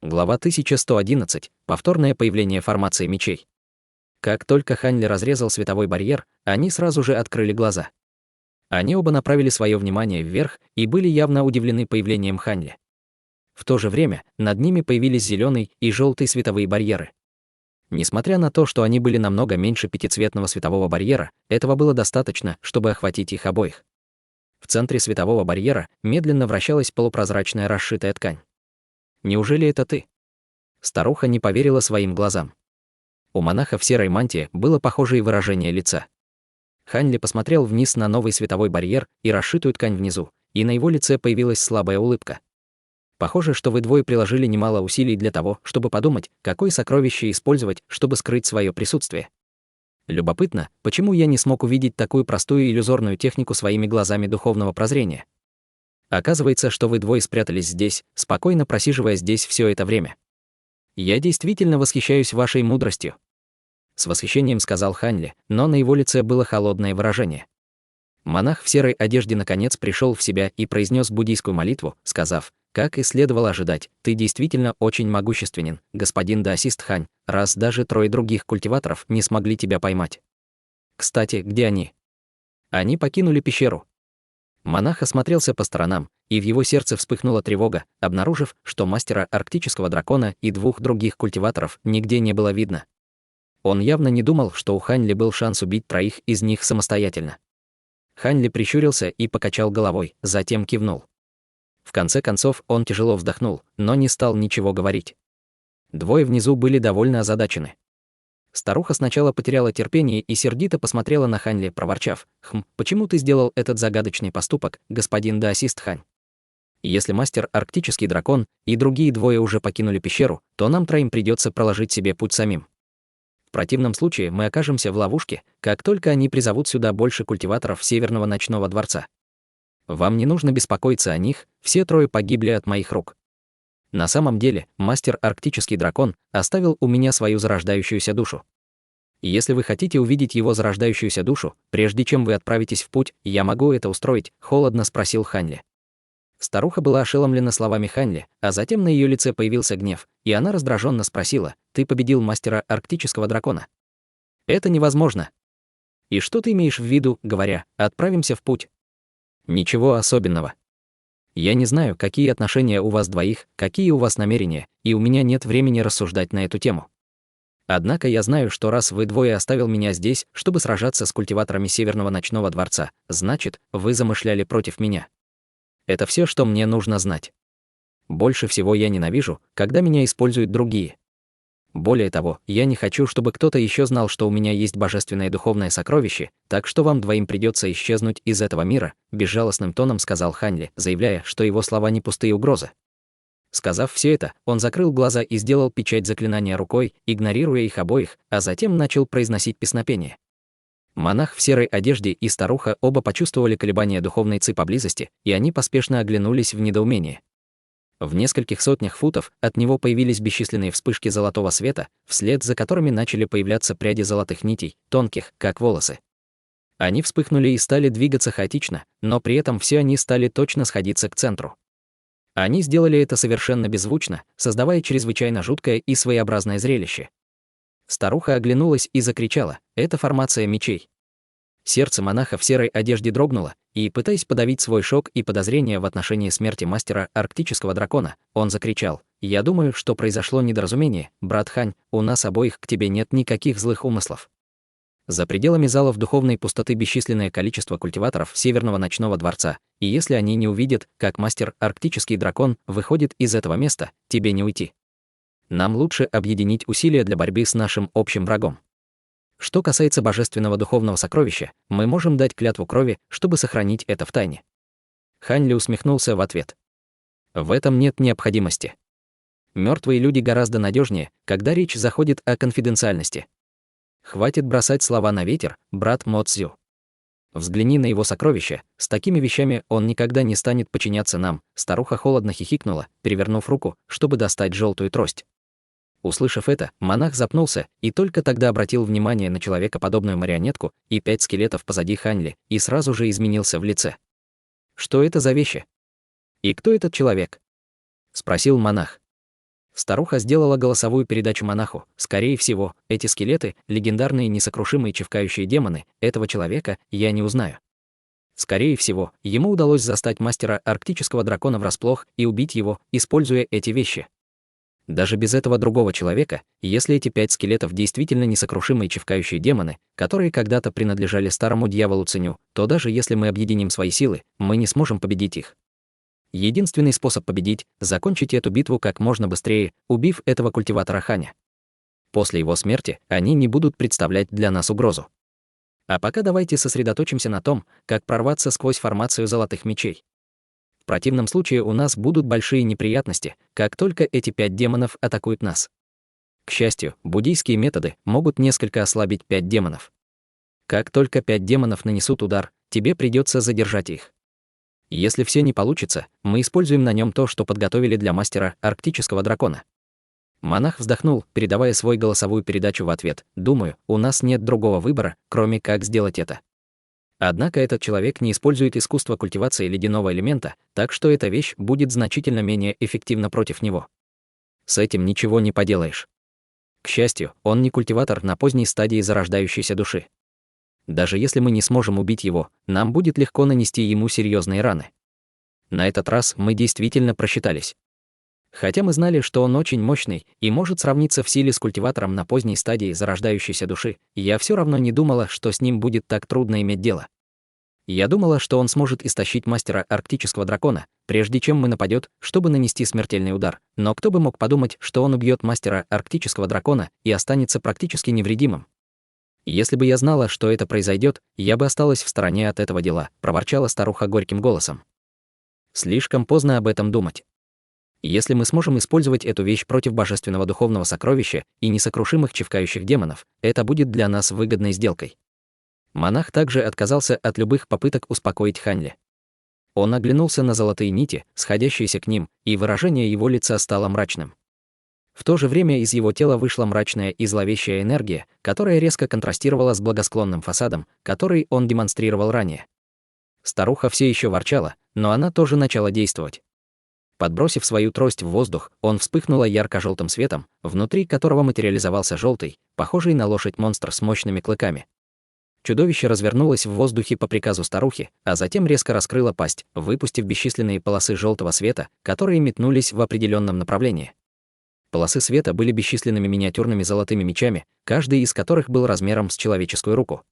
Глава 1111. Повторное появление формации мечей. Как только Ханьли разрезал световой барьер, они сразу же открыли глаза. Они оба направили свое внимание вверх и были явно удивлены появлением Ханьли. В то же время над ними появились зеленый и желтый световые барьеры. Несмотря на то, что они были намного меньше пятицветного светового барьера, этого было достаточно, чтобы охватить их обоих. В центре светового барьера медленно вращалась полупрозрачная расшитая ткань. «Неужели это ты?» Старуха не поверила своим глазам. У монаха в серой мантии было похожее выражение лица. Ханьли посмотрел вниз на новый световой барьер и расшитую ткань внизу, и на его лице появилась слабая улыбка. «Похоже, что вы двое приложили немало усилий для того, чтобы подумать, какое сокровище использовать, чтобы скрыть свое присутствие. Любопытно, почему я не смог увидеть такую простую иллюзорную технику своими глазами духовного прозрения. Оказывается, что вы двое спрятались здесь, спокойно просиживая здесь все это время. Я действительно восхищаюсь вашей мудростью», — с восхищением сказал Ханьли, но на его лице было холодное выражение. Монах в серой одежде наконец пришел в себя и произнес буддийскую молитву, сказав: «Как и следовало ожидать, ты действительно очень могущественен, господин даосист Хань, раз даже 3 других культиваторов не смогли тебя поймать. Кстати, где они?» «Они покинули пещеру». Монах осмотрелся по сторонам, и в его сердце вспыхнула тревога, обнаружив, что мастера арктического дракона и 2 других культиваторов нигде не было видно. Он явно не думал, что у Ханьли был шанс убить 3 из них самостоятельно. Ханьли прищурился и покачал головой, затем кивнул. В конце концов он тяжело вздохнул, но не стал ничего говорить. 2 внизу были довольно озадачены. Старуха сначала потеряла терпение и сердито посмотрела на Ханьли, проворчав: «Почему ты сделал этот загадочный поступок, господин даосист Хань? Если мастер арктический дракон и другие 2 уже покинули пещеру, то нам 3 придется проложить себе путь самим. В противном случае мы окажемся в ловушке, как только они призовут сюда больше культиваторов Северного ночного дворца. Вам не нужно беспокоиться о них, все 3 погибли от моих рук. На самом деле, мастер арктический дракон оставил у меня свою зарождающуюся душу. И если вы хотите увидеть его зарождающуюся душу, прежде чем вы отправитесь в путь, я могу это устроить», — холодно спросил Ханьли. Старуха была ошеломлена словами Ханьли, а затем на ее лице появился гнев, и она раздраженно спросила: «Ты победил мастера арктического дракона? Это невозможно. И что ты имеешь в виду, говоря: отправимся в путь?» «Ничего особенного. Я не знаю, какие отношения у вас двоих, какие у вас намерения, и у меня нет времени рассуждать на эту тему. Однако я знаю, что раз вы 2 оставил меня здесь, чтобы сражаться с культиваторами Северного ночного дворца, значит, вы замышляли против меня. Это все, что мне нужно знать. Больше всего я ненавижу, когда меня используют другие. Более того, я не хочу, чтобы кто-то еще знал, что у меня есть божественное духовное сокровище, так что вам 2 придется исчезнуть из этого мира», — безжалостным тоном сказал Ханьли, заявляя, что его слова не пустые угрозы. Сказав все это, он закрыл глаза и сделал печать заклинания рукой, игнорируя их обоих, а затем начал произносить песнопение. Монах в серой одежде и старуха оба почувствовали колебания духовной ци поблизости, и они поспешно оглянулись в недоумении. В нескольких сотнях футов от него появились бесчисленные вспышки золотого света, вслед за которыми начали появляться пряди золотых нитей, тонких, как волосы. Они вспыхнули и стали двигаться хаотично, но при этом все они стали точно сходиться к центру. Они сделали это совершенно беззвучно, создавая чрезвычайно жуткое и своеобразное зрелище. Старуха оглянулась и закричала: «Это формация мечей!» Сердце монаха в серой одежде дрогнуло, и, пытаясь подавить свой шок и подозрения в отношении смерти мастера арктического дракона, он закричал: «Я думаю, что произошло недоразумение, брат Хань, у нас обоих к тебе нет никаких злых умыслов». За пределами залов духовной пустоты бесчисленное количество культиваторов Северного ночного дворца, и если они не увидят, как мастер арктический дракон выходит из этого места, тебе не уйти. Нам лучше объединить усилия для борьбы с нашим общим врагом. Что касается божественного духовного сокровища, мы можем дать клятву крови, чтобы сохранить это в тайне». Ханьли усмехнулся в ответ. «В этом нет необходимости. Мертвые люди гораздо надежнее, когда речь заходит о конфиденциальности. Хватит бросать слова на ветер, брат Мо Цзю. Взгляни на его сокровища, с такими вещами он никогда не станет подчиняться нам». Старуха холодно хихикнула, перевернув руку, чтобы достать желтую трость. Услышав это, монах запнулся и только тогда обратил внимание на человекоподобную марионетку и 5 скелетов позади Ханьли, и сразу же изменился в лице. «Что это за вещи? И кто этот человек?» — спросил монах. Старуха сделала голосовую передачу монаху. Скорее всего, эти скелеты, легендарные несокрушимые чевкающие демоны, этого человека я не узнаю. Скорее всего, ему удалось застать мастера арктического дракона врасплох и убить его, используя эти вещи. Даже без этого другого человека, если эти 5 скелетов действительно несокрушимые чевкающие демоны, которые когда-то принадлежали старому дьяволу Циню, то даже если мы объединим свои силы, мы не сможем победить их. Единственный способ победить — закончить эту битву как можно быстрее, убив этого культиватора Ханя. После его смерти они не будут представлять для нас угрозу. А пока давайте сосредоточимся на том, как прорваться сквозь формацию золотых мечей. В противном случае у нас будут большие неприятности, как только эти 5 демонов атакуют нас. К счастью, буддийские методы могут несколько ослабить 5 демонов. Как только 5 демонов нанесут удар, тебе придется задержать их. Если все не получится, мы используем на нем то, что подготовили для мастера арктического дракона. Монах вздохнул, передавая свой голосовую передачу в ответ. Думаю, у нас нет другого выбора, кроме как сделать это. Однако этот человек не использует искусство культивации ледяного элемента, так что эта вещь будет значительно менее эффективна против него. С этим ничего не поделаешь. К счастью, он не культиватор на поздней стадии зарождающейся души. Даже если мы не сможем убить его, нам будет легко нанести ему серьезные раны. На этот раз мы действительно просчитались. Хотя мы знали, что он очень мощный и может сравниться в силе с культиватором на поздней стадии зарождающейся души, я все равно не думала, что с ним будет так трудно иметь дело. Я думала, что он сможет истощить мастера арктического дракона, прежде чем мы нападет, чтобы нанести смертельный удар, но кто бы мог подумать, что он убьет мастера арктического дракона и останется практически невредимым. Если бы я знала, что это произойдет, я бы осталась в стороне от этого дела, проворчала старуха горьким голосом. Слишком поздно об этом думать. Если мы сможем использовать эту вещь против божественного духовного сокровища и несокрушимых чевкающих демонов, это будет для нас выгодной сделкой. Монах также отказался от любых попыток успокоить Ханьли. Он оглянулся на золотые нити, сходящиеся к ним, и выражение его лица стало мрачным. В то же время из его тела вышла мрачная и зловещая энергия, которая резко контрастировала с благосклонным фасадом, который он демонстрировал ранее. Старуха все еще ворчала, но она тоже начала действовать. Подбросив свою трость в воздух, он вспыхнула ярко-желтым светом, внутри которого материализовался желтый, похожий на лошадь монстр с мощными клыками. Чудовище развернулось в воздухе по приказу старухи, а затем резко раскрыло пасть, выпустив бесчисленные полосы желтого света, которые метнулись в определенном направлении. Полосы света были бесчисленными миниатюрными золотыми мечами, каждый из которых был размером с человеческую руку.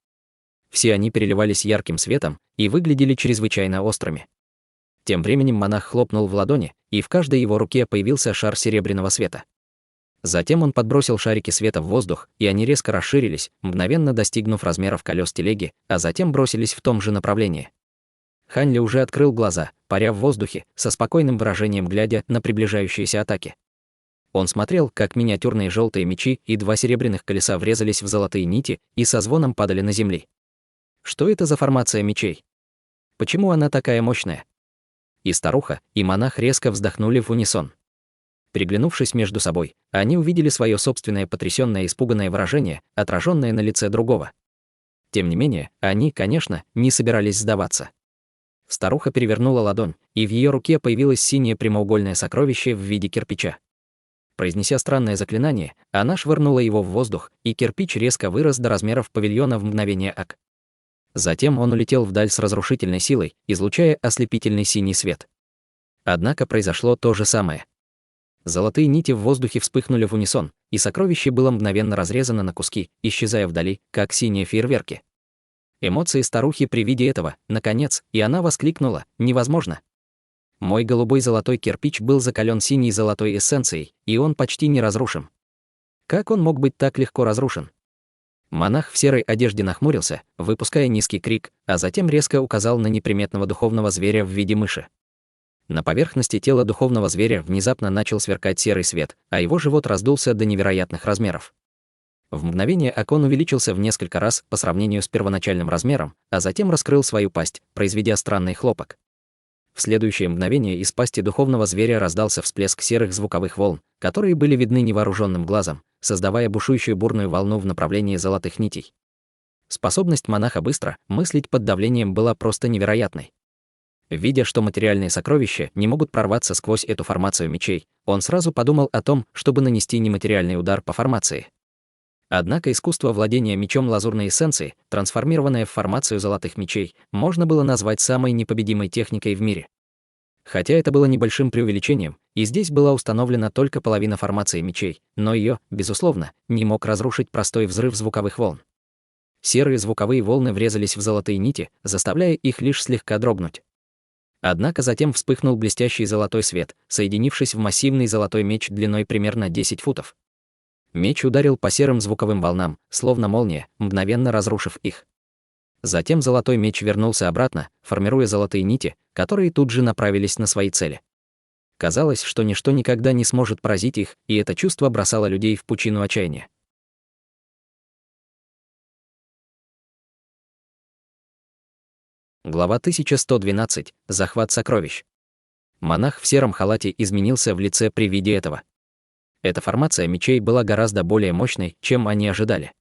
Все они переливались ярким светом и выглядели чрезвычайно острыми. Тем временем монах хлопнул в ладони, и в каждой его руке появился шар серебряного света. Затем он подбросил шарики света в воздух, и они резко расширились, мгновенно достигнув размеров колес телеги, а затем бросились в том же направлении. Ханьли уже открыл глаза, паря в воздухе, со спокойным выражением глядя на приближающиеся атаки. Он смотрел, как миниатюрные желтые мечи и 2 серебряных колеса врезались в золотые нити и со звоном падали на земли. Что это за формация мечей? Почему она такая мощная? И старуха, и монах резко вздохнули в унисон. Переглянувшись между собой, они увидели свое собственное потрясённое и испуганное выражение, отражённое на лице другого. Тем не менее, они, конечно, не собирались сдаваться. Старуха перевернула ладонь, и в её руке появилось синее прямоугольное сокровище в виде кирпича. Произнеся странное заклинание, она швырнула его в воздух, и кирпич резко вырос до размеров павильона в мгновение ока. Затем он улетел вдаль с разрушительной силой, излучая ослепительный синий свет. Однако произошло то же самое. Золотые нити в воздухе вспыхнули в унисон, и сокровище было мгновенно разрезано на куски, исчезая вдали, как синие фейерверки. Эмоции старухи при виде этого, наконец, и она воскликнула: «Невозможно!» Мой голубой золотой кирпич был закален синей золотой эссенцией, и он почти не разрушен. Как он мог быть так легко разрушен? Монах в серой одежде нахмурился, выпуская низкий крик, а затем резко указал на неприметного духовного зверя в виде мыши. На поверхности тела духовного зверя внезапно начал сверкать серый свет, а его живот раздулся до невероятных размеров. В мгновение ока он увеличился в несколько раз по сравнению с первоначальным размером, а затем раскрыл свою пасть, произведя странный хлопок. В следующее мгновение из пасти духовного зверя раздался всплеск серых звуковых волн, которые были видны невооруженным глазом, создавая бушующую бурную волну в направлении золотых нитей. Способность монаха быстро мыслить под давлением была просто невероятной. Видя, что материальные сокровища не могут прорваться сквозь эту формацию мечей, он сразу подумал о том, чтобы нанести нематериальный удар по формации. Однако искусство владения мечом лазурной эссенции, трансформированное в формацию золотых мечей, можно было назвать самой непобедимой техникой в мире. Хотя это было небольшим преувеличением, и здесь была установлена только половина формации мечей, но ее, безусловно, не мог разрушить простой взрыв звуковых волн. Серые звуковые волны врезались в золотые нити, заставляя их лишь слегка дрогнуть. Однако затем вспыхнул блестящий золотой свет, соединившись в массивный золотой меч длиной примерно 10 футов. Меч ударил по серым звуковым волнам, словно молния, мгновенно разрушив их. Затем золотой меч вернулся обратно, формируя золотые нити, которые тут же направились на свои цели. Казалось, что ничто никогда не сможет поразить их, и это чувство бросало людей в пучину отчаяния. Глава 1112. Захват сокровищ. Монах в сером халате изменился в лице при виде этого. Эта формация мечей была гораздо более мощной, чем они ожидали.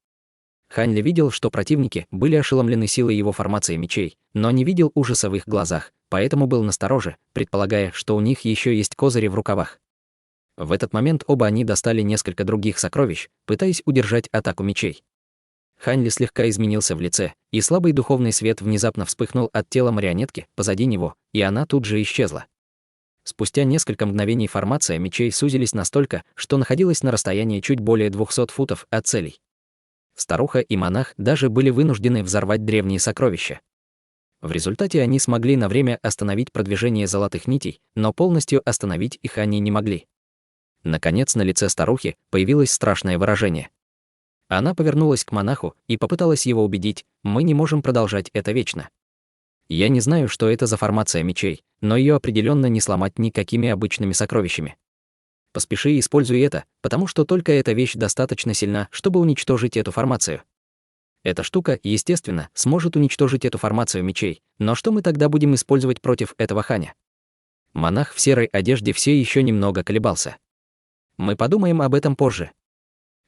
Ханьли видел, что противники были ошеломлены силой его формации мечей, но не видел ужаса в их глазах, поэтому был настороже, предполагая, что у них еще есть козыри в рукавах. В этот момент оба они достали несколько других сокровищ, пытаясь удержать атаку мечей. Ханьли слегка изменился в лице, и слабый духовный свет внезапно вспыхнул от тела марионетки позади него, и она тут же исчезла. Спустя несколько мгновений формация мечей сузились настолько, что находилась на расстоянии чуть более 200 футов от целей. Старуха и монах даже были вынуждены взорвать древние сокровища. В результате они смогли на время остановить продвижение золотых нитей, но полностью остановить их они не могли. Наконец на лице старухи появилось страшное выражение. Она повернулась к монаху и попыталась его убедить: «Мы не можем продолжать это вечно. Я не знаю, что это за формация мечей, но ее определенно не сломать никакими обычными сокровищами. Поспеши и используй это, потому что только эта вещь достаточно сильна, чтобы уничтожить эту формацию. Эта штука, естественно, сможет уничтожить эту формацию мечей, но что мы тогда будем использовать против этого ханя?» Монах в серой одежде все еще немного колебался. «Мы подумаем об этом позже.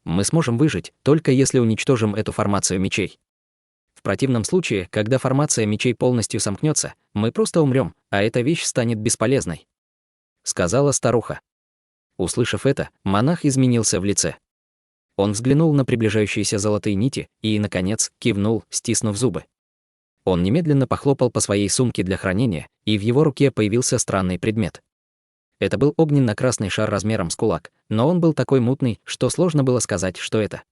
Мы сможем выжить, только если уничтожим эту формацию мечей. В противном случае, когда формация мечей полностью сомкнется, мы просто умрем, а эта вещь станет бесполезной», — сказала старуха. Услышав это, монах изменился в лице. Он взглянул на приближающиеся золотые нити и, наконец, кивнул, стиснув зубы. Он немедленно похлопал по своей сумке для хранения, и в его руке появился странный предмет. Это был огненно-красный шар размером с кулак, но он был такой мутный, что сложно было сказать, что это.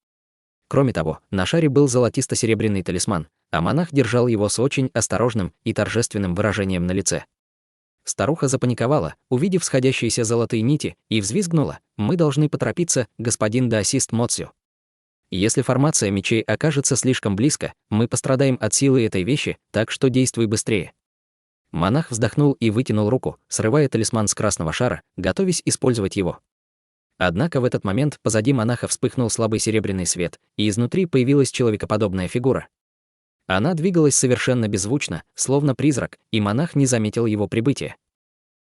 Кроме того, на шаре был золотисто-серебряный талисман, а монах держал его с очень осторожным и торжественным выражением на лице. Старуха запаниковала, увидев сходящиеся золотые нити, и взвизгнула: «Мы должны поторопиться, господин Даосист Моцю. Если формация мечей окажется слишком близко, мы пострадаем от силы этой вещи, так что действуй быстрее». Монах вздохнул и вытянул руку, срывая талисман с красного шара, готовясь использовать его. Однако в этот момент позади монаха вспыхнул слабый серебряный свет, и изнутри появилась человекоподобная фигура. Она двигалась совершенно беззвучно, словно призрак, и монах не заметил его прибытия.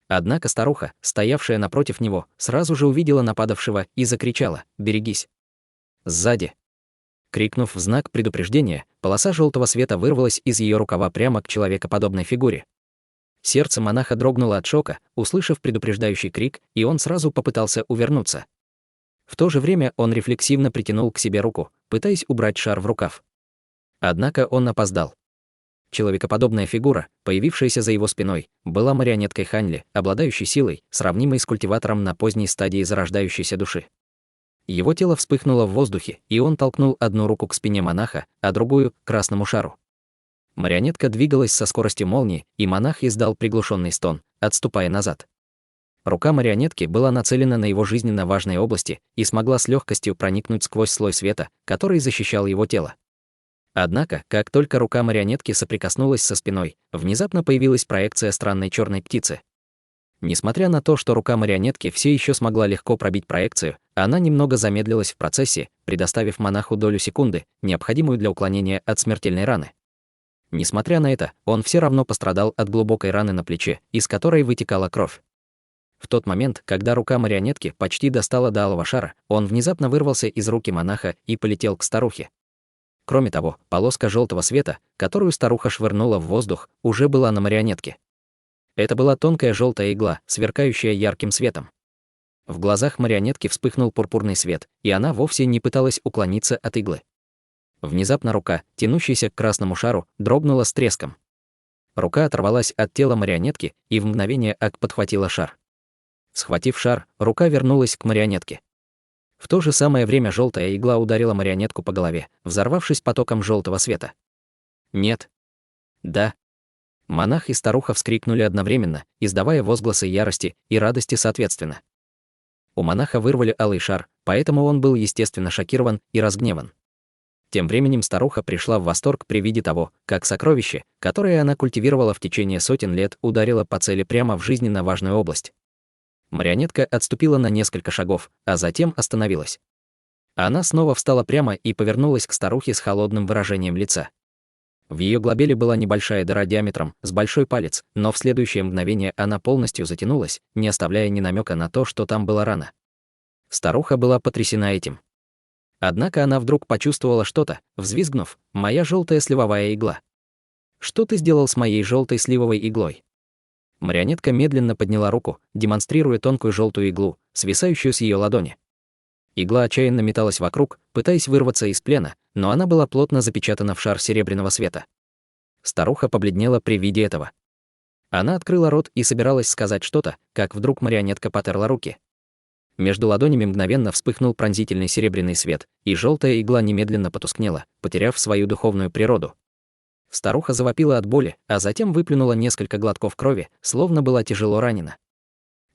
Однако старуха, стоявшая напротив него, сразу же увидела нападавшего и закричала: «Берегись!» Сзади. Крикнув в знак предупреждения, полоса желтого света вырвалась из ее рукава прямо к человекоподобной фигуре. Сердце монаха дрогнуло от шока, услышав предупреждающий крик, и он сразу попытался увернуться. В то же время он рефлексивно притянул к себе руку, пытаясь убрать шар в рукав. Однако он опоздал. Человекоподобная фигура, появившаяся за его спиной, была марионеткой Ханьли, обладающей силой, сравнимой с культиватором на поздней стадии зарождающейся души. Его тело вспыхнуло в воздухе, и он толкнул одну руку к спине монаха, а другую — к красному шару. Марионетка двигалась со скоростью молнии, и монах издал приглушенный стон, отступая назад. Рука марионетки была нацелена на его жизненно важные области и смогла с легкостью проникнуть сквозь слой света, который защищал его тело. Однако, как только рука марионетки соприкоснулась со спиной, внезапно появилась проекция странной черной птицы. Несмотря на то, что рука марионетки все еще смогла легко пробить проекцию, она немного замедлилась в процессе, предоставив монаху долю секунды, необходимую для уклонения от смертельной раны. Несмотря на это, он все равно пострадал от глубокой раны на плече, из которой вытекала кровь. В тот момент, когда рука марионетки почти достала до алого шара, он внезапно вырвался из руки монаха и полетел к старухе. Кроме того, полоска желтого света, которую старуха швырнула в воздух, уже была на марионетке. Это была тонкая желтая игла, сверкающая ярким светом. В глазах марионетки вспыхнул пурпурный свет, и она вовсе не пыталась уклониться от иглы. Внезапно рука, тянущаяся к красному шару, дрогнула с треском. Рука оторвалась от тела марионетки и в мгновение ока подхватила шар. Схватив шар, рука вернулась к марионетке. В то же самое время желтая игла ударила марионетку по голове, взорвавшись потоком желтого света. Нет. Да. Монах и старуха вскрикнули одновременно, издавая возгласы ярости и радости соответственно. У монаха вырвали алый шар, поэтому он был естественно шокирован и разгневан. Тем временем старуха пришла в восторг при виде того, как сокровище, которое она культивировала в течение сотен лет, ударило по цели прямо в жизненно важную область. Марионетка отступила на несколько шагов, а затем остановилась. Она снова встала прямо и повернулась к старухе с холодным выражением лица. В ее глобеле была небольшая дыра диаметром с большой палец, но в следующее мгновение она полностью затянулась, не оставляя ни намека на то, что там была рана. Старуха была потрясена этим. Однако она вдруг почувствовала что-то, взвизгнув: «Моя желтая сливовая игла! Что ты сделал с моей желтой сливовой иглой?» Марионетка медленно подняла руку, демонстрируя тонкую желтую иглу, свисающую с ее ладони. Игла отчаянно металась вокруг, пытаясь вырваться из плена, но она была плотно запечатана в шар серебряного света. Старуха побледнела при виде этого. Она открыла рот и собиралась сказать что-то, как вдруг марионетка потерла руки. Между ладонями мгновенно вспыхнул пронзительный серебряный свет, и желтая игла немедленно потускнела, потеряв свою духовную природу. Старуха завопила от боли, а затем выплюнула несколько глотков крови, словно была тяжело ранена.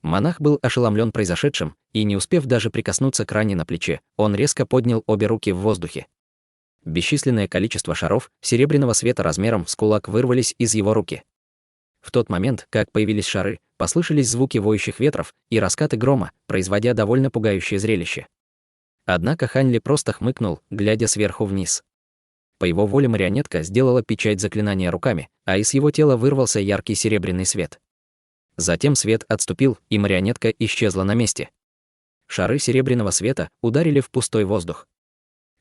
Монах был ошеломлен произошедшим, и, не успев даже прикоснуться к ране на плече, он резко поднял обе руки в воздухе. Бесчисленное количество шаров серебряного света размером с кулак вырвались из его руки. В тот момент, как появились шары, послышались звуки воющих ветров и раскаты грома, производя довольно пугающее зрелище. Однако Ханьли просто хмыкнул, глядя сверху вниз. По его воле марионетка сделала печать заклинания руками, а из его тела вырвался яркий серебряный свет. Затем свет отступил, и марионетка исчезла на месте. Шары серебряного света ударили в пустой воздух.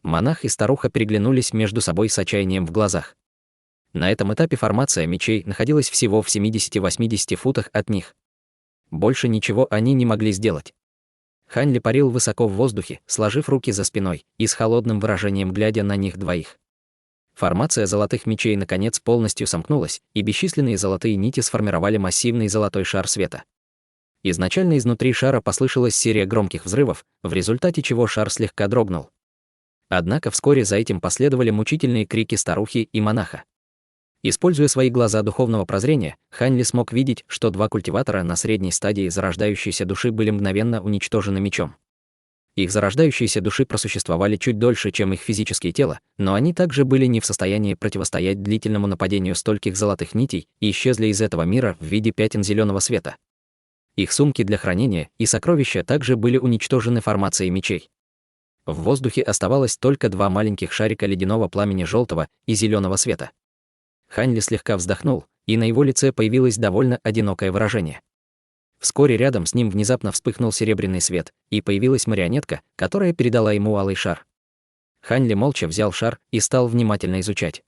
Монах и старуха переглянулись между собой с отчаянием в глазах. На этом этапе формация мечей находилась всего в 70-80 футах от них. Больше ничего они не могли сделать. Ханьли парил высоко в воздухе, сложив руки за спиной и с холодным выражением глядя на них двоих. Формация золотых мечей наконец полностью сомкнулась, и бесчисленные золотые нити сформировали массивный золотой шар света. Изначально изнутри шара послышалась серия громких взрывов, в результате чего шар слегка дрогнул. Однако вскоре за этим последовали мучительные крики старухи и монаха. Используя свои глаза духовного прозрения, Ханьли смог видеть, что два культиватора на средней стадии зарождающейся души были мгновенно уничтожены мечом. Их зарождающиеся души просуществовали чуть дольше, чем их физические тела, но они также были не в состоянии противостоять длительному нападению стольких золотых нитей и исчезли из этого мира в виде пятен зеленого света. Их сумки для хранения и сокровища также были уничтожены формацией мечей. В воздухе оставалось только два маленьких шарика ледяного пламени желтого и зеленого света. Ханьли слегка вздохнул, и на его лице появилось довольно одинокое выражение. Вскоре рядом с ним внезапно вспыхнул серебряный свет, и появилась марионетка, которая передала ему алый шар. Ханьли молча взял шар и стал внимательно изучать.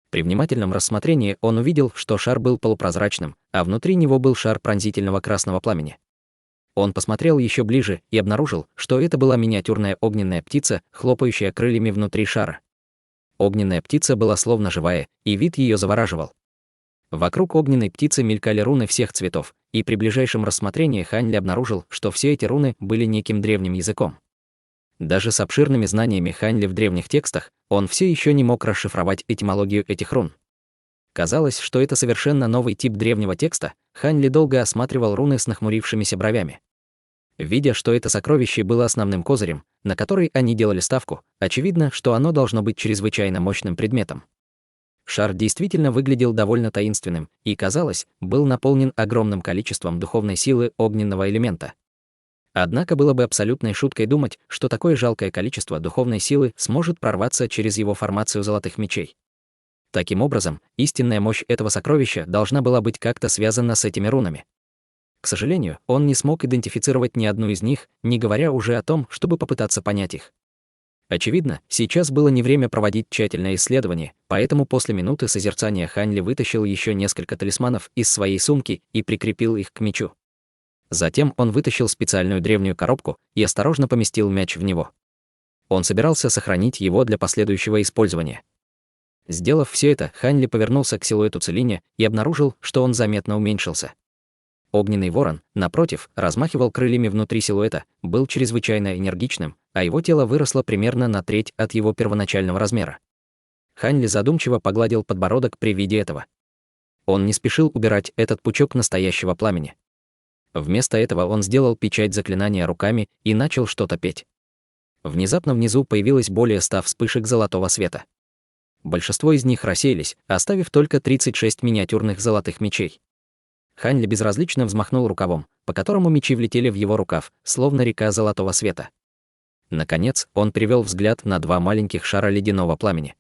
При внимательном рассмотрении он увидел, что шар был полупрозрачным, а внутри него был шар пронзительного красного пламени. Он посмотрел еще ближе и обнаружил, что это была миниатюрная огненная птица, хлопающая крыльями внутри шара. Огненная птица была словно живая, и вид ее завораживал. Вокруг огненной птицы мелькали руны всех цветов, и при ближайшем рассмотрении Ханьли обнаружил, что все эти руны были неким древним языком. Даже с обширными знаниями Ханьли в древних текстах, он все еще не мог расшифровать этимологию этих рун. Казалось, что это совершенно новый тип древнего текста. Ханьли долго осматривал руны с нахмурившимися бровями. Видя, что это сокровище было основным козырем, на который они делали ставку, очевидно, что оно должно быть чрезвычайно мощным предметом. Шар действительно выглядел довольно таинственным и, казалось, был наполнен огромным количеством духовной силы огненного элемента. Однако было бы абсолютной шуткой думать, что такое жалкое количество духовной силы сможет прорваться через его формацию золотых мечей. Таким образом, истинная мощь этого сокровища должна была быть как-то связана с этими рунами. К сожалению, он не смог идентифицировать ни одну из них, не говоря уже о том, чтобы попытаться понять их. Очевидно, сейчас было не время проводить тщательное исследование, поэтому после минуты созерцания Хань Ли вытащил еще несколько талисманов из своей сумки и прикрепил их к мячу. Затем он вытащил специальную древнюю коробку и осторожно поместил мяч в него. Он собирался сохранить его для последующего использования. Сделав все это, Хань Ли повернулся к силуэту Целиня и обнаружил, что он заметно уменьшился. Огненный ворон, напротив, размахивал крыльями внутри силуэта, был чрезвычайно энергичным, а его тело выросло примерно на треть от его первоначального размера. Хань Ли задумчиво погладил подбородок при виде этого. Он не спешил убирать этот пучок настоящего пламени. Вместо этого он сделал печать заклинания руками и начал что-то петь. Внезапно внизу появилось более 100 вспышек золотого света. Большинство из них рассеялись, оставив только 36 миниатюрных золотых мечей. Хань Ли безразлично взмахнул рукавом, по которому мечи влетели в его рукав, словно река золотого света. Наконец, он перевел взгляд на 2 маленьких шара ледяного пламени.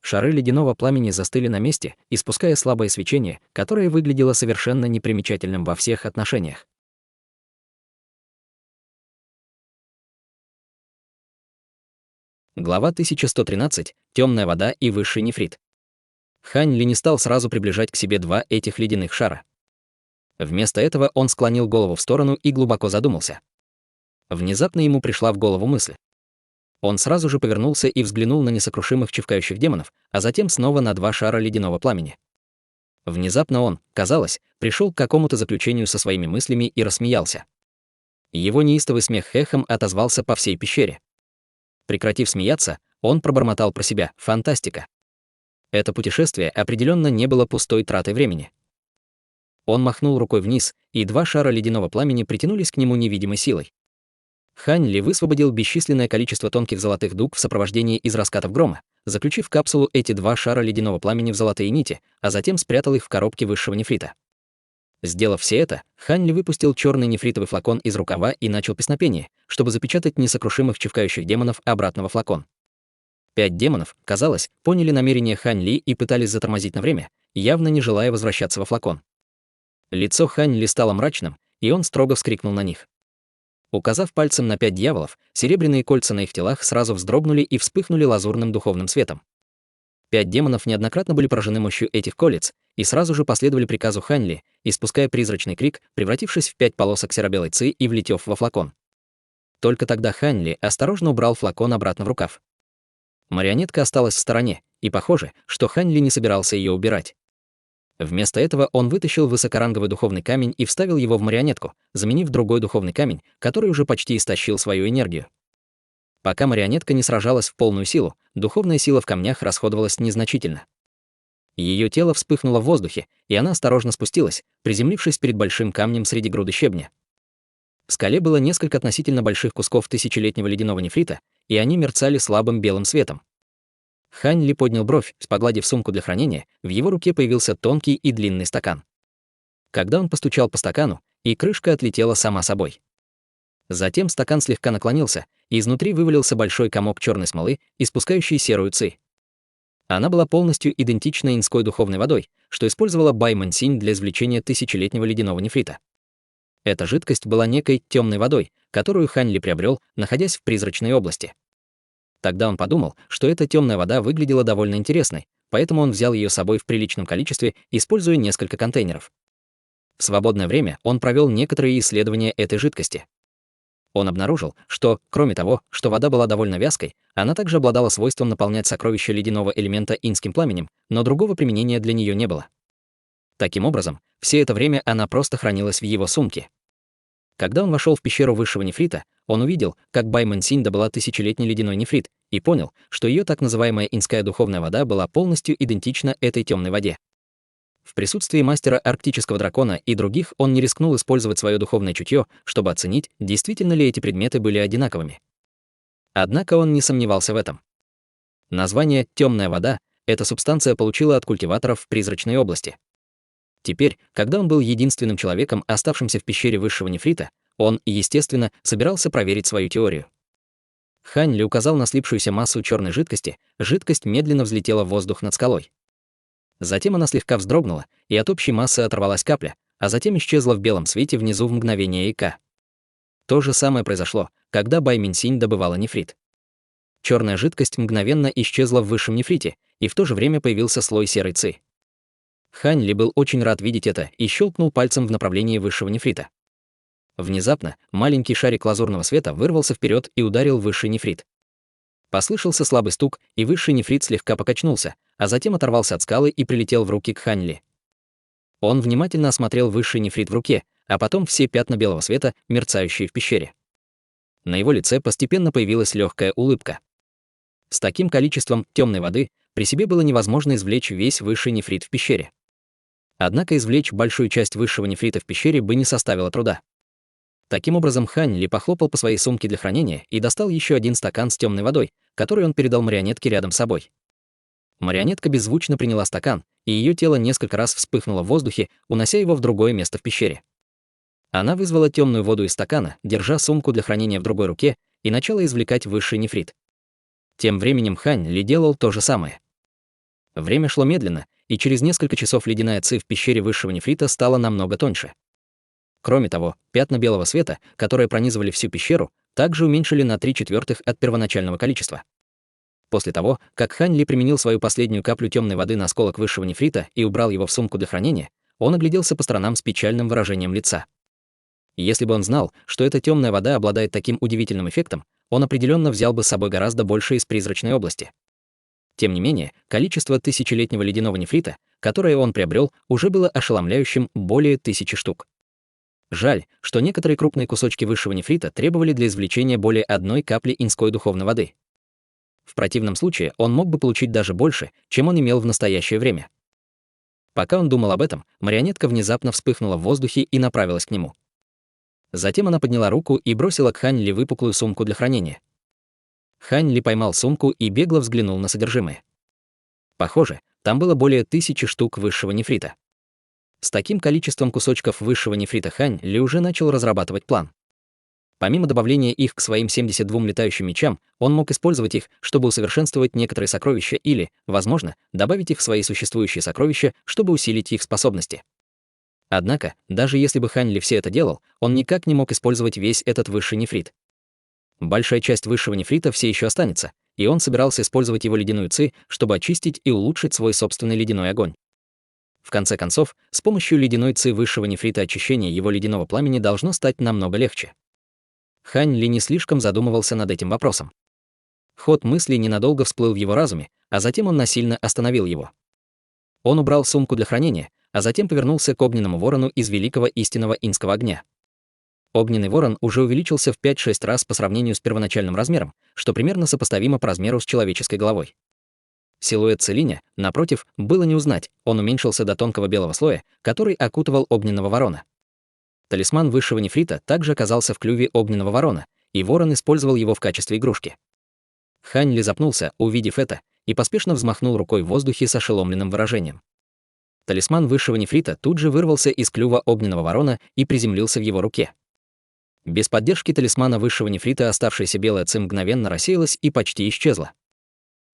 Шары ледяного пламени застыли на месте, испуская слабое свечение, которое выглядело совершенно непримечательным во всех отношениях. Глава 1113. Темная вода и высший нефрит. Хань Ли не стал сразу приближать к себе 2 этих ледяных шара. Вместо этого он склонил голову в сторону и глубоко задумался. Внезапно ему пришла в голову мысль. Он сразу же повернулся и взглянул на несокрушимых чевкающих демонов, а затем снова на 2 шара ледяного пламени. Внезапно он, казалось, пришел к какому-то заключению со своими мыслями и рассмеялся. Его неистовый смех эхом отозвался по всей пещере. Прекратив смеяться, он пробормотал про себя: «Фантастика!». Это путешествие определенно не было пустой тратой времени. Он махнул рукой вниз, и 2 шара ледяного пламени притянулись к нему невидимой силой. Хань Ли высвободил бесчисленное количество тонких золотых дуг в сопровождении из раскатов грома, заключив в капсулу эти 2 шара ледяного пламени в золотые нити, а затем спрятал их в коробке высшего нефрита. Сделав все это, Хань Ли выпустил черный нефритовый флакон из рукава и начал песнопение, чтобы запечатать несокрушимых чевкающих демонов обратно во флакон. 5 демонов, казалось, поняли намерение Хань Ли и пытались затормозить на время, явно не желая возвращаться во флакон. Лицо Хань Ли стало мрачным, и он строго вскрикнул на них. Указав пальцем на 5 дьяволов, серебряные кольца на их телах сразу вздрогнули и вспыхнули лазурным духовным светом. 5 демонов неоднократно были поражены мощью этих колец и сразу же последовали приказу Хань Ли, испуская призрачный крик, превратившись в 5 полосок серо-белой ци и влетев во флакон. Только тогда Хань Ли осторожно убрал флакон обратно в рукав. Марионетка осталась в стороне, и похоже, что Хань Ли не собирался ее убирать. Вместо этого он вытащил высокоранговый духовный камень и вставил его в марионетку, заменив другой духовный камень, который уже почти истощил свою энергию. Пока марионетка не сражалась в полную силу, духовная сила в камнях расходовалась незначительно. Ее тело вспыхнуло в воздухе, и она осторожно спустилась, приземлившись перед большим камнем среди груды щебня. В скале было несколько относительно больших кусков тысячелетнего ледяного нефрита, и они мерцали слабым белым светом. Хань Ли поднял бровь, погладив сумку для хранения, в его руке появился тонкий и длинный стакан. Когда он постучал по стакану, и крышка отлетела сама собой. Затем стакан слегка наклонился, и изнутри вывалился большой комок черной смолы, испускающий серую ци. Она была полностью идентична инской духовной водой, что использовала Бай Мэнсинь для извлечения тысячелетнего ледяного нефрита. Эта жидкость была некой темной водой, которую Хань Ли приобрел, находясь в призрачной области. Тогда он подумал, что эта темная вода выглядела довольно интересной, поэтому он взял ее с собой в приличном количестве, используя несколько контейнеров. В свободное время он провел некоторые исследования этой жидкости. Он обнаружил, что, кроме того, что вода была довольно вязкой, она также обладала свойством наполнять сокровища ледяного элемента инским пламенем, но другого применения для нее не было. Таким образом, все это время она просто хранилась в его сумке. Когда он вошел в пещеру высшего нефрита, он увидел, как Бай Мэнсинь добыла тысячелетний ледяной нефрит, и понял, что ее так называемая инская духовная вода была полностью идентична этой темной воде. В присутствии мастера арктического дракона и других он не рискнул использовать свое духовное чутье, чтобы оценить, действительно ли эти предметы были одинаковыми. Однако он не сомневался в этом. Название «темная вода» эта субстанция получила от культиваторов в призрачной области. Теперь, когда он был единственным человеком, оставшимся в пещере высшего нефрита, он, естественно, собирался проверить свою теорию. Хань Ли указал на слипшуюся массу черной жидкости, жидкость медленно взлетела в воздух над скалой. Затем она слегка вздрогнула, и от общей массы оторвалась капля, а затем исчезла в белом свете внизу в мгновение ока. То же самое произошло, когда Бай Минсинь добывала нефрит. черная жидкость мгновенно исчезла в высшем нефрите, и в то же время появился слой серой ци. Хань Ли был очень рад видеть это и щелкнул пальцем в направлении высшего нефрита. Внезапно маленький шарик лазурного света вырвался вперед и ударил в высший нефрит. Послышался слабый стук, и высший нефрит слегка покачнулся, а затем оторвался от скалы и прилетел в руки к Хань Ли. Он внимательно осмотрел высший нефрит в руке, а потом все пятна белого света, мерцающие в пещере. На его лице постепенно появилась легкая улыбка. С таким количеством темной воды при себе было невозможно извлечь весь высший нефрит в пещере. Однако извлечь большую часть высшего нефрита в пещере бы не составило труда. Таким образом, Хань Ли похлопал по своей сумке для хранения и достал еще один стакан с темной водой, который он передал марионетке рядом с собой. Марионетка беззвучно приняла стакан, и ее тело несколько раз вспыхнуло в воздухе, унося его в другое место в пещере. Она вызвала темную воду из стакана, держа сумку для хранения в другой руке, и начала извлекать высший нефрит. Тем временем Хань Ли делал то же самое. Время шло медленно, и через несколько часов ледяная ци в пещере высшего нефрита стала намного тоньше. Кроме того, пятна белого света, которые пронизывали всю пещеру, также уменьшили на 3/4 от первоначального количества. После того, как Хань Ли применил свою последнюю каплю темной воды на осколок высшего нефрита и убрал его в сумку для хранения, он огляделся по сторонам с печальным выражением лица. Если бы он знал, что эта темная вода обладает таким удивительным эффектом, он определенно взял бы с собой гораздо больше из призрачной области. Тем не менее, количество тысячелетнего ледяного нефрита, которое он приобрел, уже было ошеломляющим более 1000 штук. Жаль, что некоторые крупные кусочки высшего нефрита требовали для извлечения более 1 капли инской духовной воды. В противном случае он мог бы получить даже больше, чем он имел в настоящее время. Пока он думал об этом, марионетка внезапно вспыхнула в воздухе и направилась к нему. Затем она подняла руку и бросила к Хань Ли выпуклую сумку для хранения. Хань Ли поймал сумку и бегло взглянул на содержимое. Похоже, там было более 1000 штук высшего нефрита. С таким количеством кусочков высшего нефрита Хань Ли уже начал разрабатывать план. Помимо добавления их к своим 72 летающим мечам, он мог использовать их, чтобы усовершенствовать некоторые сокровища или, возможно, добавить их в свои существующие сокровища, чтобы усилить их способности. Однако, даже если бы Хань Ли все это делал, он никак не мог использовать весь этот высший нефрит. Большая часть высшего нефрита все еще останется, и он собирался использовать его ледяную ци, чтобы очистить и улучшить свой собственный ледяной огонь. В конце концов, с помощью ледяной ци высшего нефрита очищение его ледяного пламени должно стать намного легче. Хань Ли не слишком задумывался над этим вопросом. Ход мыслей ненадолго всплыл в его разуме, а затем он насильно остановил его. Он убрал сумку для хранения, а затем повернулся к огненному ворону из великого истинного инского огня. Огненный ворон уже увеличился в 5-6 раз по сравнению с первоначальным размером, что примерно сопоставимо по размеру с человеческой головой. Силуэт Целиня, напротив, было не узнать, он уменьшился до тонкого белого слоя, который окутывал огненного ворона. Талисман высшего нефрита также оказался в клюве огненного ворона, и ворон использовал его в качестве игрушки. Хань Ли запнулся, увидев это, и поспешно взмахнул рукой в воздухе с ошеломленным выражением. Талисман высшего нефрита тут же вырвался из клюва огненного ворона и приземлился в его руке. Без поддержки талисмана высшего нефрита оставшаяся белая ци мгновенно рассеялась и почти исчезла.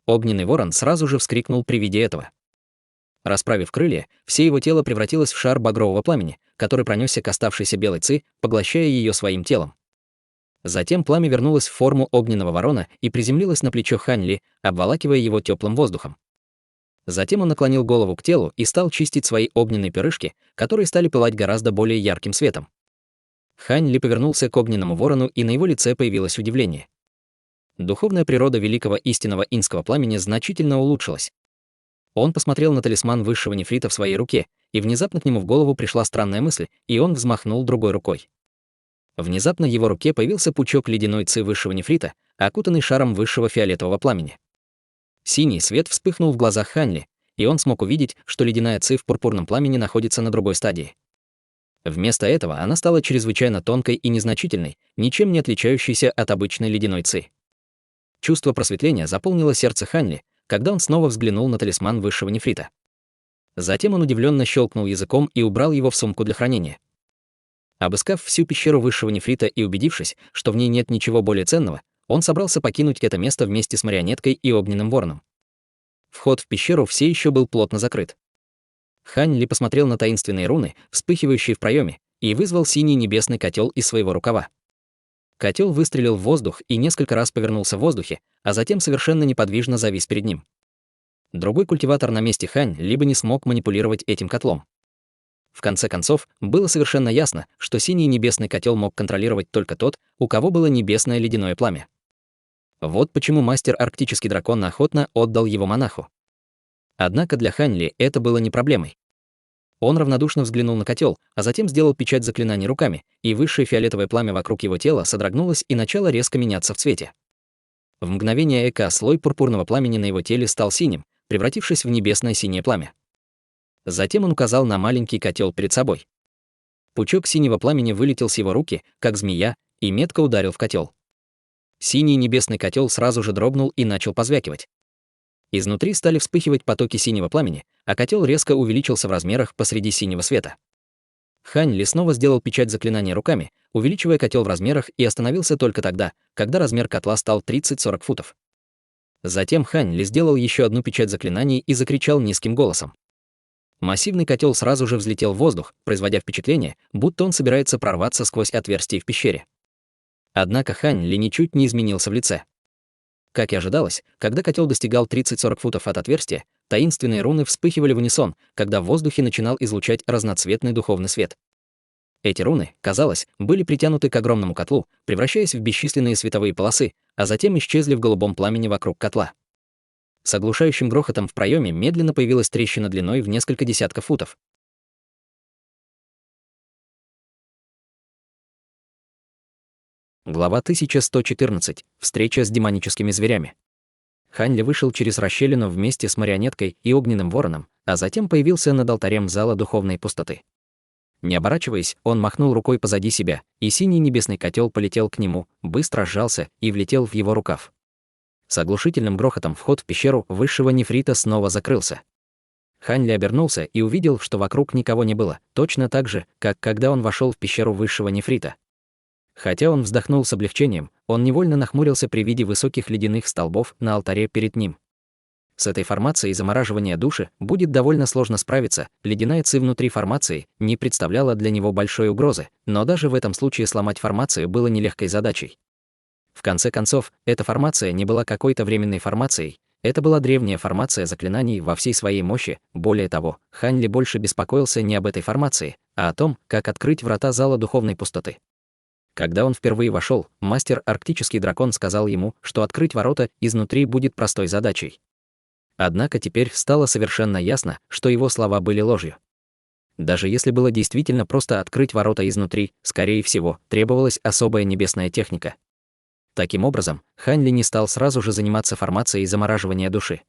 Огненный ворон сразу же вскрикнул при виде этого. Расправив крылья, все его тело превратилось в шар багрового пламени, который пронесся к оставшейся белой ци, поглощая ее своим телом. Затем пламя вернулось в форму огненного ворона и приземлилось на плечо Хань Ли, обволакивая его теплым воздухом. Затем он наклонил голову к телу и стал чистить свои огненные перышки, которые стали пылать гораздо более ярким светом. Хань Ли повернулся к огненному ворону, и на его лице появилось удивление. Духовная природа великого истинного инского пламени значительно улучшилась. Он посмотрел на талисман высшего нефрита в своей руке, и внезапно к нему в голову пришла странная мысль, и он взмахнул другой рукой. Внезапно в его руке появился пучок ледяной ци высшего нефрита, окутанный шаром высшего фиолетового пламени. Синий свет вспыхнул в глазах Хань Ли, и он смог увидеть, что ледяная ци в пурпурном пламени находится на другой стадии. Вместо этого она стала чрезвычайно тонкой и незначительной, ничем не отличающейся от обычной ледяной ци. Чувство просветления заполнило сердце Хань Ли, когда он снова взглянул на талисман высшего нефрита. Затем он удивленно щелкнул языком и убрал его в сумку для хранения. Обыскав всю пещеру высшего нефрита и убедившись, что в ней нет ничего более ценного, он собрался покинуть это место вместе с марионеткой и огненным вороном. Вход в пещеру все еще был плотно закрыт. Хань Ли посмотрел на таинственные руны, вспыхивающие в проеме, и вызвал синий небесный котел из своего рукава. Котел выстрелил в воздух и несколько раз повернулся в воздухе, а затем совершенно неподвижно завис перед ним. Другой культиватор на месте Хань либо не смог манипулировать этим котлом. В конце концов, было совершенно ясно, что синий небесный котел мог контролировать только тот, у кого было небесное ледяное пламя. Вот почему мастер арктический дракон охотно отдал его монаху. Однако для Хань Ли это было не проблемой. Он равнодушно взглянул на котел, а затем сделал печать заклинаний руками, и высшее фиолетовое пламя вокруг его тела содрогнулось и начало резко меняться в цвете. В мгновение эка слой пурпурного пламени на его теле стал синим, превратившись в небесное синее пламя. Затем он указал на маленький котел перед собой. Пучок синего пламени вылетел с его руки, как змея, и метко ударил в котел. Синий небесный котел сразу же дрогнул и начал позвякивать. Изнутри стали вспыхивать потоки синего пламени, а котел резко увеличился в размерах посреди синего света. Хань Ли снова сделал печать заклинания руками, увеличивая котел в размерах, и остановился только тогда, когда размер котла стал 30-40 футов. Затем Хань Ли сделал еще одну печать заклинаний и закричал низким голосом. Массивный котел сразу же взлетел в воздух, производя впечатление, будто он собирается прорваться сквозь отверстие в пещере. Однако Хань Ли ничуть не изменился в лице. Как и ожидалось, когда котел достигал 30-40 футов от отверстия, таинственные руны вспыхивали в унисон, когда в воздухе начинал излучать разноцветный духовный свет. Эти руны, казалось, были притянуты к огромному котлу, превращаясь в бесчисленные световые полосы, а затем исчезли в голубом пламени вокруг котла. С оглушающим грохотом в проеме медленно появилась трещина длиной в несколько десятков футов. Глава 1114. Встреча с демоническими зверями. Хань Ли вышел через расщелину вместе с марионеткой и огненным вороном, а затем появился над алтарем зала духовной пустоты. Не оборачиваясь, он махнул рукой позади себя, и синий небесный котел полетел к нему, быстро сжался и влетел в его рукав. С оглушительным грохотом вход в пещеру высшего нефрита снова закрылся. Хань Ли обернулся и увидел, что вокруг никого не было, точно так же, как когда он вошел в пещеру высшего нефрита. Хотя он вздохнул с облегчением, он невольно нахмурился при виде высоких ледяных столбов на алтаре перед ним. С этой формацией замораживания души будет довольно сложно справиться, ледяная ци внутри формации не представляла для него большой угрозы, но даже в этом случае сломать формацию было нелегкой задачей. В конце концов, эта формация не была какой-то временной формацией, это была древняя формация заклинаний во всей своей мощи. Более того, Хань Ли больше беспокоился не об этой формации, а о том, как открыть врата зала духовной пустоты. Когда он впервые вошел, мастер арктический дракон сказал ему, что открыть ворота изнутри будет простой задачей. Однако теперь стало совершенно ясно, что его слова были ложью. Даже если было действительно просто открыть ворота изнутри, скорее всего, требовалась особая небесная техника. Таким образом, Хань Ли не стал сразу же заниматься формацией замораживания души.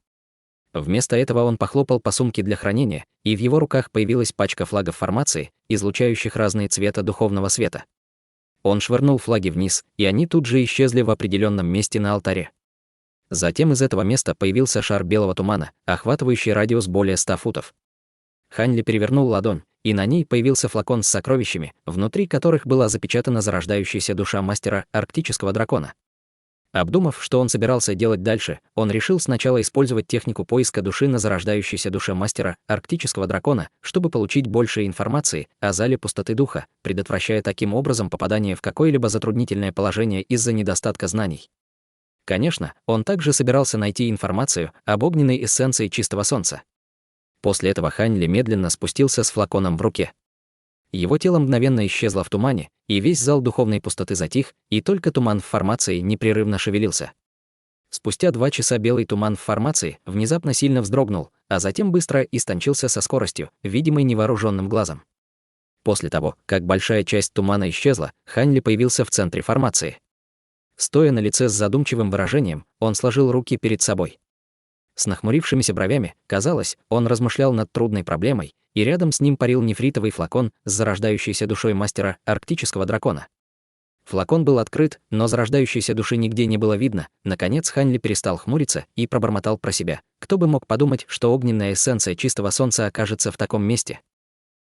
Вместо этого он похлопал по сумке для хранения, и в его руках появилась пачка флагов формации, излучающих разные цвета духовного света. Он швырнул флаги вниз, и они тут же исчезли в определенном месте на алтаре. Затем из этого места появился шар белого тумана, охватывающий радиус более 100 футов. Хань Ли перевернул ладонь, и на ней появился флакон с сокровищами, внутри которых была запечатана зарождающаяся душа мастера арктического дракона. Обдумав, что он собирался делать дальше, он решил сначала использовать технику поиска души на зарождающейся душе мастера арктического дракона, чтобы получить больше информации о зале пустоты духа, предотвращая таким образом попадание в какое-либо затруднительное положение из-за недостатка знаний. Конечно, он также собирался найти информацию об огненной эссенции чистого солнца. После этого Хань Ли медленно спустился с флаконом в руке. Его тело мгновенно исчезло в тумане, и весь зал духовной пустоты затих, и только туман в формации непрерывно шевелился. Спустя 2 часа белый туман в формации внезапно сильно вздрогнул, а затем быстро истончился со скоростью, видимой невооруженным глазом. После того, как большая часть тумана исчезла, Хань Ли появился в центре формации. Стоя на лице с задумчивым выражением, он сложил руки перед собой. С нахмурившимися бровями, казалось, он размышлял над трудной проблемой, и рядом с ним парил нефритовый флакон с зарождающейся душой мастера арктического дракона. Флакон был открыт, но зарождающейся души нигде не было видно. Наконец Хань Ли перестал хмуриться и пробормотал про себя. Кто бы мог подумать, что огненная эссенция чистого солнца окажется в таком месте?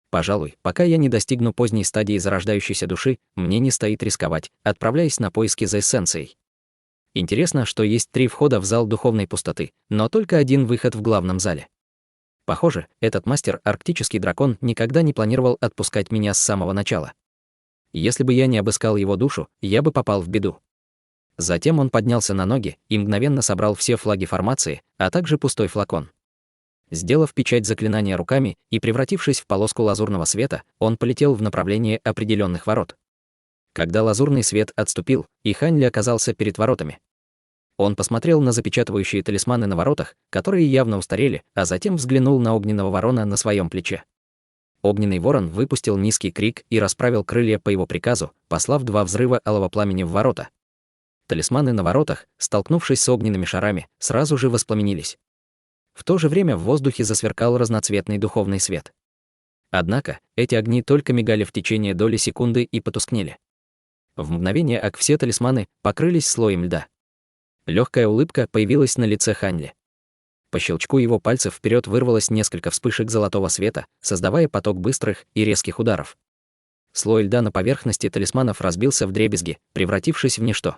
Пожалуй, пока я не достигну поздней стадии зарождающейся души, мне не стоит рисковать, отправляясь на поиски за эссенцией. Интересно, что есть 3 входа в зал духовной пустоты, но только один выход в главном зале. Похоже, этот мастер арктический дракон никогда не планировал отпускать меня с самого начала. Если бы я не обыскал его душу, я бы попал в беду. Затем он поднялся на ноги и мгновенно собрал все флаги формации, а также пустой флакон. Сделав печать заклинания руками и превратившись в полоску лазурного света, он полетел в направлении определенных ворот. Когда лазурный свет отступил, и Хань Ли оказался перед воротами. Он посмотрел на запечатывающие талисманы на воротах, которые явно устарели, а затем взглянул на огненного ворона на своем плече. Огненный ворон выпустил низкий крик и расправил крылья по его приказу, послав 2 взрыва алого пламени в ворота. Талисманы на воротах, столкнувшись с огненными шарами, сразу же воспламенились. В то же время в воздухе засверкал разноцветный духовный свет. Однако эти огни только мигали в течение доли секунды и потускнели. В мгновение ока все талисманы покрылись слоем льда. Легкая улыбка появилась на лице Хань Ли. По щелчку его пальцев вперед вырвалось несколько вспышек золотого света, создавая поток быстрых и резких ударов. Слой льда на поверхности талисманов разбился вдребезги, превратившись в ничто.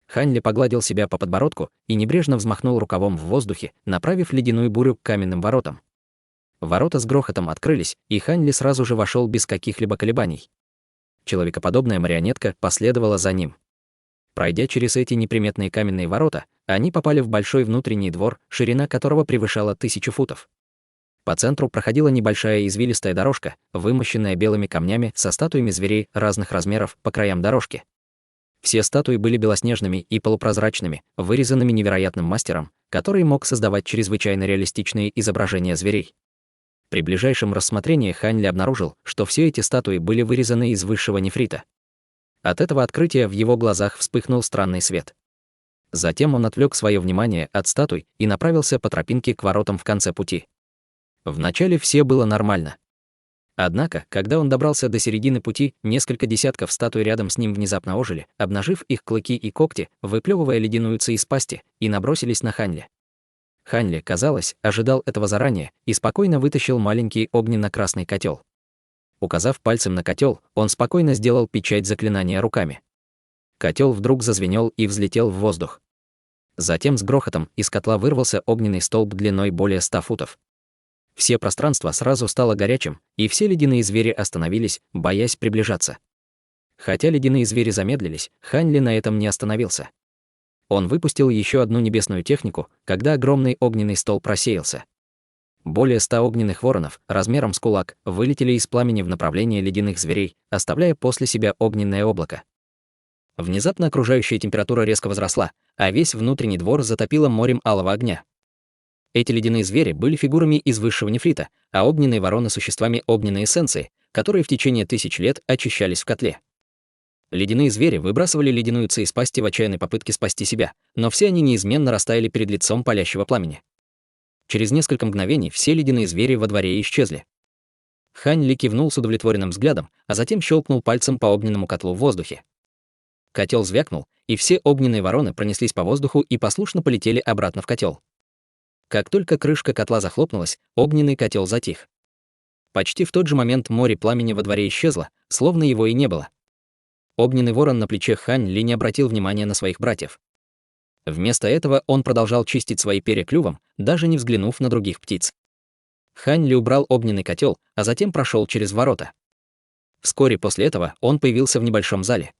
Хань Ли погладил себя по подбородку и небрежно взмахнул рукавом в воздухе, направив ледяную бурю к каменным воротам. Ворота с грохотом открылись, и Хань Ли сразу же вошел без каких-либо колебаний. Человекоподобная марионетка последовала за ним. Пройдя через эти неприметные каменные ворота, они попали в большой внутренний двор, ширина которого превышала 1000 футов. По центру проходила небольшая извилистая дорожка, вымощенная белыми камнями со статуями зверей разных размеров по краям дорожки. Все статуи были белоснежными и полупрозрачными, вырезанными невероятным мастером, который мог создавать чрезвычайно реалистичные изображения зверей. При ближайшем рассмотрении Хань Ли обнаружил, что все эти статуи были вырезаны из высшего нефрита. От этого открытия в его глазах вспыхнул странный свет. Затем он отвлек свое внимание от статуй и направился по тропинке к воротам в конце пути. Вначале все было нормально. Однако, когда он добрался до середины пути, несколько десятков статуй рядом с ним внезапно ожили, обнажив их клыки и когти, выплевывая ледяную ци из пасти, и набросились на Хань Ли. Хань Ли, казалось, ожидал этого заранее и спокойно вытащил маленький огненно-красный котел. Указав пальцем на котел, он спокойно сделал печать заклинания руками. Котел вдруг зазвенел и взлетел в воздух. Затем с грохотом из котла вырвался огненный столб длиной более 100 футов. Все пространство сразу стало горячим, и все ледяные звери остановились, боясь приближаться. Хотя ледяные звери замедлились, Хань Ли на этом не остановился. Он выпустил еще одну небесную технику, когда огромный огненный столб рассеялся. Более 100 огненных воронов, размером с кулак, вылетели из пламени в направлении ледяных зверей, оставляя после себя огненное облако. Внезапно окружающая температура резко возросла, а весь внутренний двор затопило морем алого огня. Эти ледяные звери были фигурами из высшего нефрита, а огненные вороны — существами огненной эссенции, которые в течение 1000 лет очищались в котле. Ледяные звери выбрасывали ледяную ци из пасти в отчаянной попытке спасти себя, но все они неизменно растаяли перед лицом палящего пламени. Через несколько мгновений все ледяные звери во дворе исчезли. Хань Ли кивнул с удовлетворенным взглядом, а затем щелкнул пальцем по огненному котлу в воздухе. Котел звякнул, и все огненные вороны пронеслись по воздуху и послушно полетели обратно в котел. Как только крышка котла захлопнулась, огненный котел затих. Почти в тот же момент море пламени во дворе исчезло, словно его и не было. Огненный ворон на плече Хань Ли не обратил внимания на своих братьев. Вместо этого он продолжал чистить свои перья клювом, даже не взглянув на других птиц. Хань Ли убрал огненный котел, а затем прошел через ворота. Вскоре после этого он появился в небольшом зале.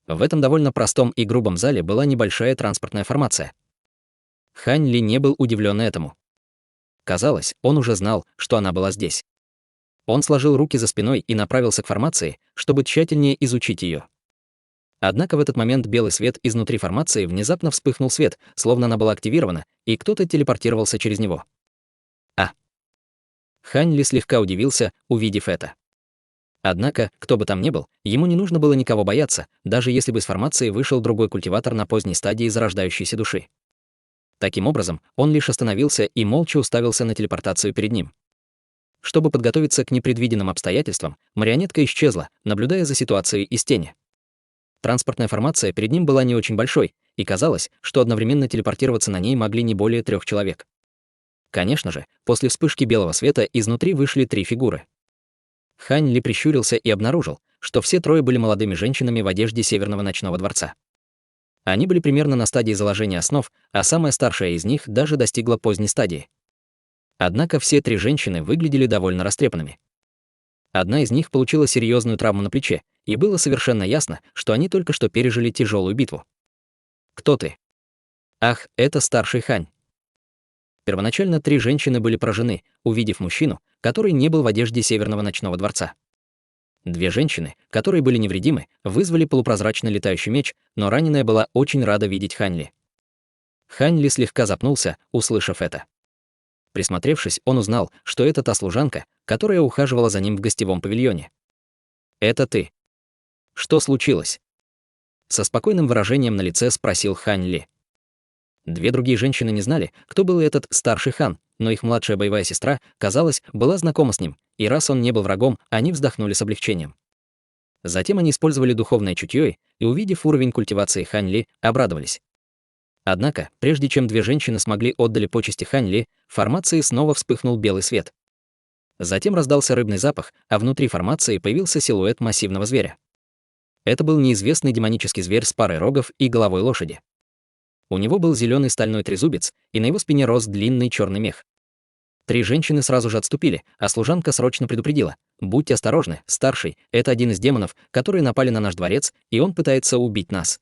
В этом довольно простом и грубом зале была небольшая транспортная формация. Хань Ли не был удивлен этому. Казалось, он уже знал, что она была здесь. Он сложил руки за спиной и направился к формации, чтобы тщательнее изучить ее. Однако в этот момент белый свет изнутри формации внезапно вспыхнул свет, словно она была активирована, и кто-то телепортировался через него. Хань Ли слегка удивился, увидев это. Однако, кто бы там ни был, ему не нужно было никого бояться, даже если бы из формации вышел другой культиватор на поздней стадии зарождающейся души. Таким образом, он лишь остановился и молча уставился на телепортацию перед ним. Чтобы подготовиться к непредвиденным обстоятельствам, марионетка исчезла, наблюдая за ситуацией из тени. Транспортная формация перед ним была не очень большой, и казалось, что одновременно телепортироваться на ней могли не более 3 человек. Конечно же, после вспышки белого света изнутри вышли 3 фигуры. Хань Ли прищурился и обнаружил, что все 3 были молодыми женщинами в одежде Северного ночного дворца. Они были примерно на стадии заложения основ, а самая старшая из них даже достигла поздней стадии. Однако все 3 женщины выглядели довольно растрепанными. Одна из них получила серьезную травму на плече, и было совершенно ясно, что они только что пережили тяжелую битву. Кто ты? Ах, это старший Хань. Первоначально 3 женщины были поражены, увидев мужчину, который не был в одежде Северного ночного дворца. 2 женщины, которые были невредимы, вызвали полупрозрачный летающий меч, но раненая была очень рада видеть Хань Ли. Хань Ли слегка запнулся, услышав это. Присмотревшись, он узнал, что это та служанка, которая ухаживала за ним в гостевом павильоне. «Это ты. Что случилось?» Со спокойным выражением на лице спросил Хань Ли. 2 другие женщины не знали, кто был этот старший хан, но их младшая боевая сестра, казалось, была знакома с ним, и раз он не был врагом, они вздохнули с облегчением. Затем они использовали духовное чутье и, увидев уровень культивации Хань Ли, обрадовались. Однако, прежде чем 2 женщины смогли отдали почести Хань Ли, в формации снова вспыхнул белый свет. Затем раздался рыбный запах, а внутри формации появился силуэт массивного зверя. Это был неизвестный демонический зверь с парой рогов и головой лошади. У него был зеленый стальной трезубец, и на его спине рос длинный черный мех. 3 женщины сразу же отступили, а служанка срочно предупредила: «Будьте осторожны, старший, это один из демонов, которые напали на наш дворец, и он пытается убить нас».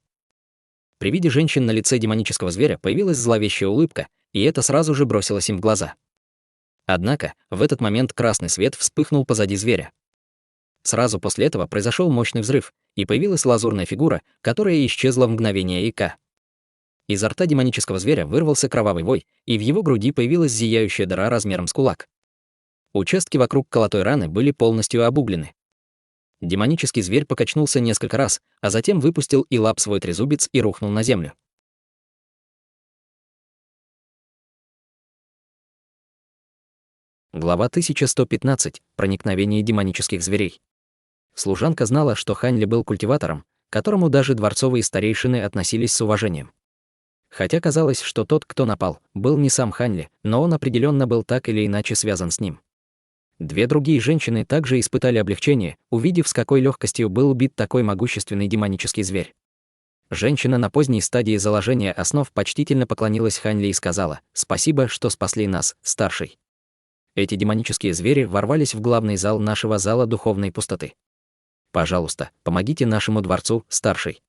При виде женщин на лице демонического зверя появилась зловещая улыбка, и это сразу же бросилось им в глаза. Однако, в этот момент красный свет вспыхнул позади зверя. Сразу после этого произошел мощный взрыв, и появилась лазурная фигура, которая исчезла в мгновение ока. Изо рта демонического зверя вырвался кровавый вой, и в его груди появилась зияющая дыра размером с кулак. Участки вокруг колотой раны были полностью обуглены. Демонический зверь покачнулся несколько раз, а затем выпустил и лап свой трезубец и рухнул на землю. Глава 1115. Проникновение демонических зверей. Служанка знала, что Хань Ли был культиватором, к которому даже дворцовые старейшины относились с уважением. Хотя казалось, что тот, кто напал, был не сам Хань Ли, но он определенно был так или иначе связан с ним. 2 другие женщины также испытали облегчение, увидев, с какой легкостью был убит такой могущественный демонический зверь. Женщина на поздней стадии заложения основ почтительно поклонилась Хань Ли и сказала: «Спасибо, что спасли нас, старший». Эти демонические звери ворвались в главный зал нашего зала духовной пустоты. «Пожалуйста, помогите нашему дворцу, старший».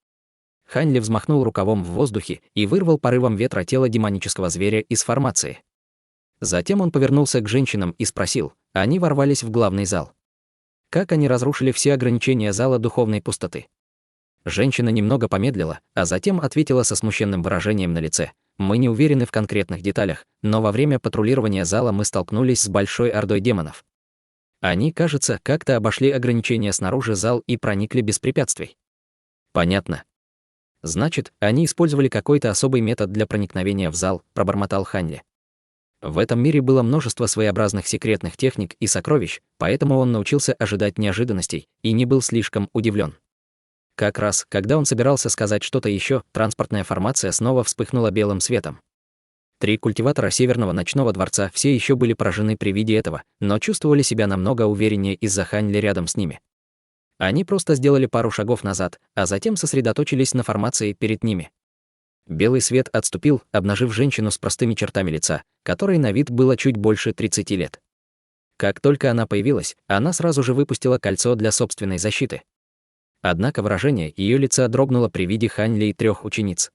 Хань Ли взмахнул рукавом в воздухе и вырвал порывом ветра тело демонического зверя из формации. Затем он повернулся к женщинам и спросил: они ворвались в главный зал. Как они разрушили все ограничения зала духовной пустоты? Женщина немного помедлила, а затем ответила со смущенным выражением на лице: «Мы не уверены в конкретных деталях, но во время патрулирования зала мы столкнулись с большой ордой демонов. Они, кажется, как-то обошли ограничения снаружи зал и проникли без препятствий». «Понятно. Значит, они использовали какой-то особый метод для проникновения в зал», — пробормотал Хань Ли. В этом мире было множество своеобразных секретных техник и сокровищ, поэтому он научился ожидать неожиданностей и не был слишком удивлен. Как раз, когда он собирался сказать что-то еще, транспортная формация снова вспыхнула белым светом. 3 культиватора Северного ночного дворца все еще были поражены при виде этого, но чувствовали себя намного увереннее из-за Хань Ли рядом с ними. Они просто сделали пару шагов назад, а затем сосредоточились на формации перед ними. Белый свет отступил, обнажив женщину с простыми чертами лица, которой на вид было чуть больше 30 лет. Как только она появилась, она сразу же выпустила кольцо для собственной защиты. Однако выражение ее лица дрогнуло при виде Хань Ли и 3 учениц.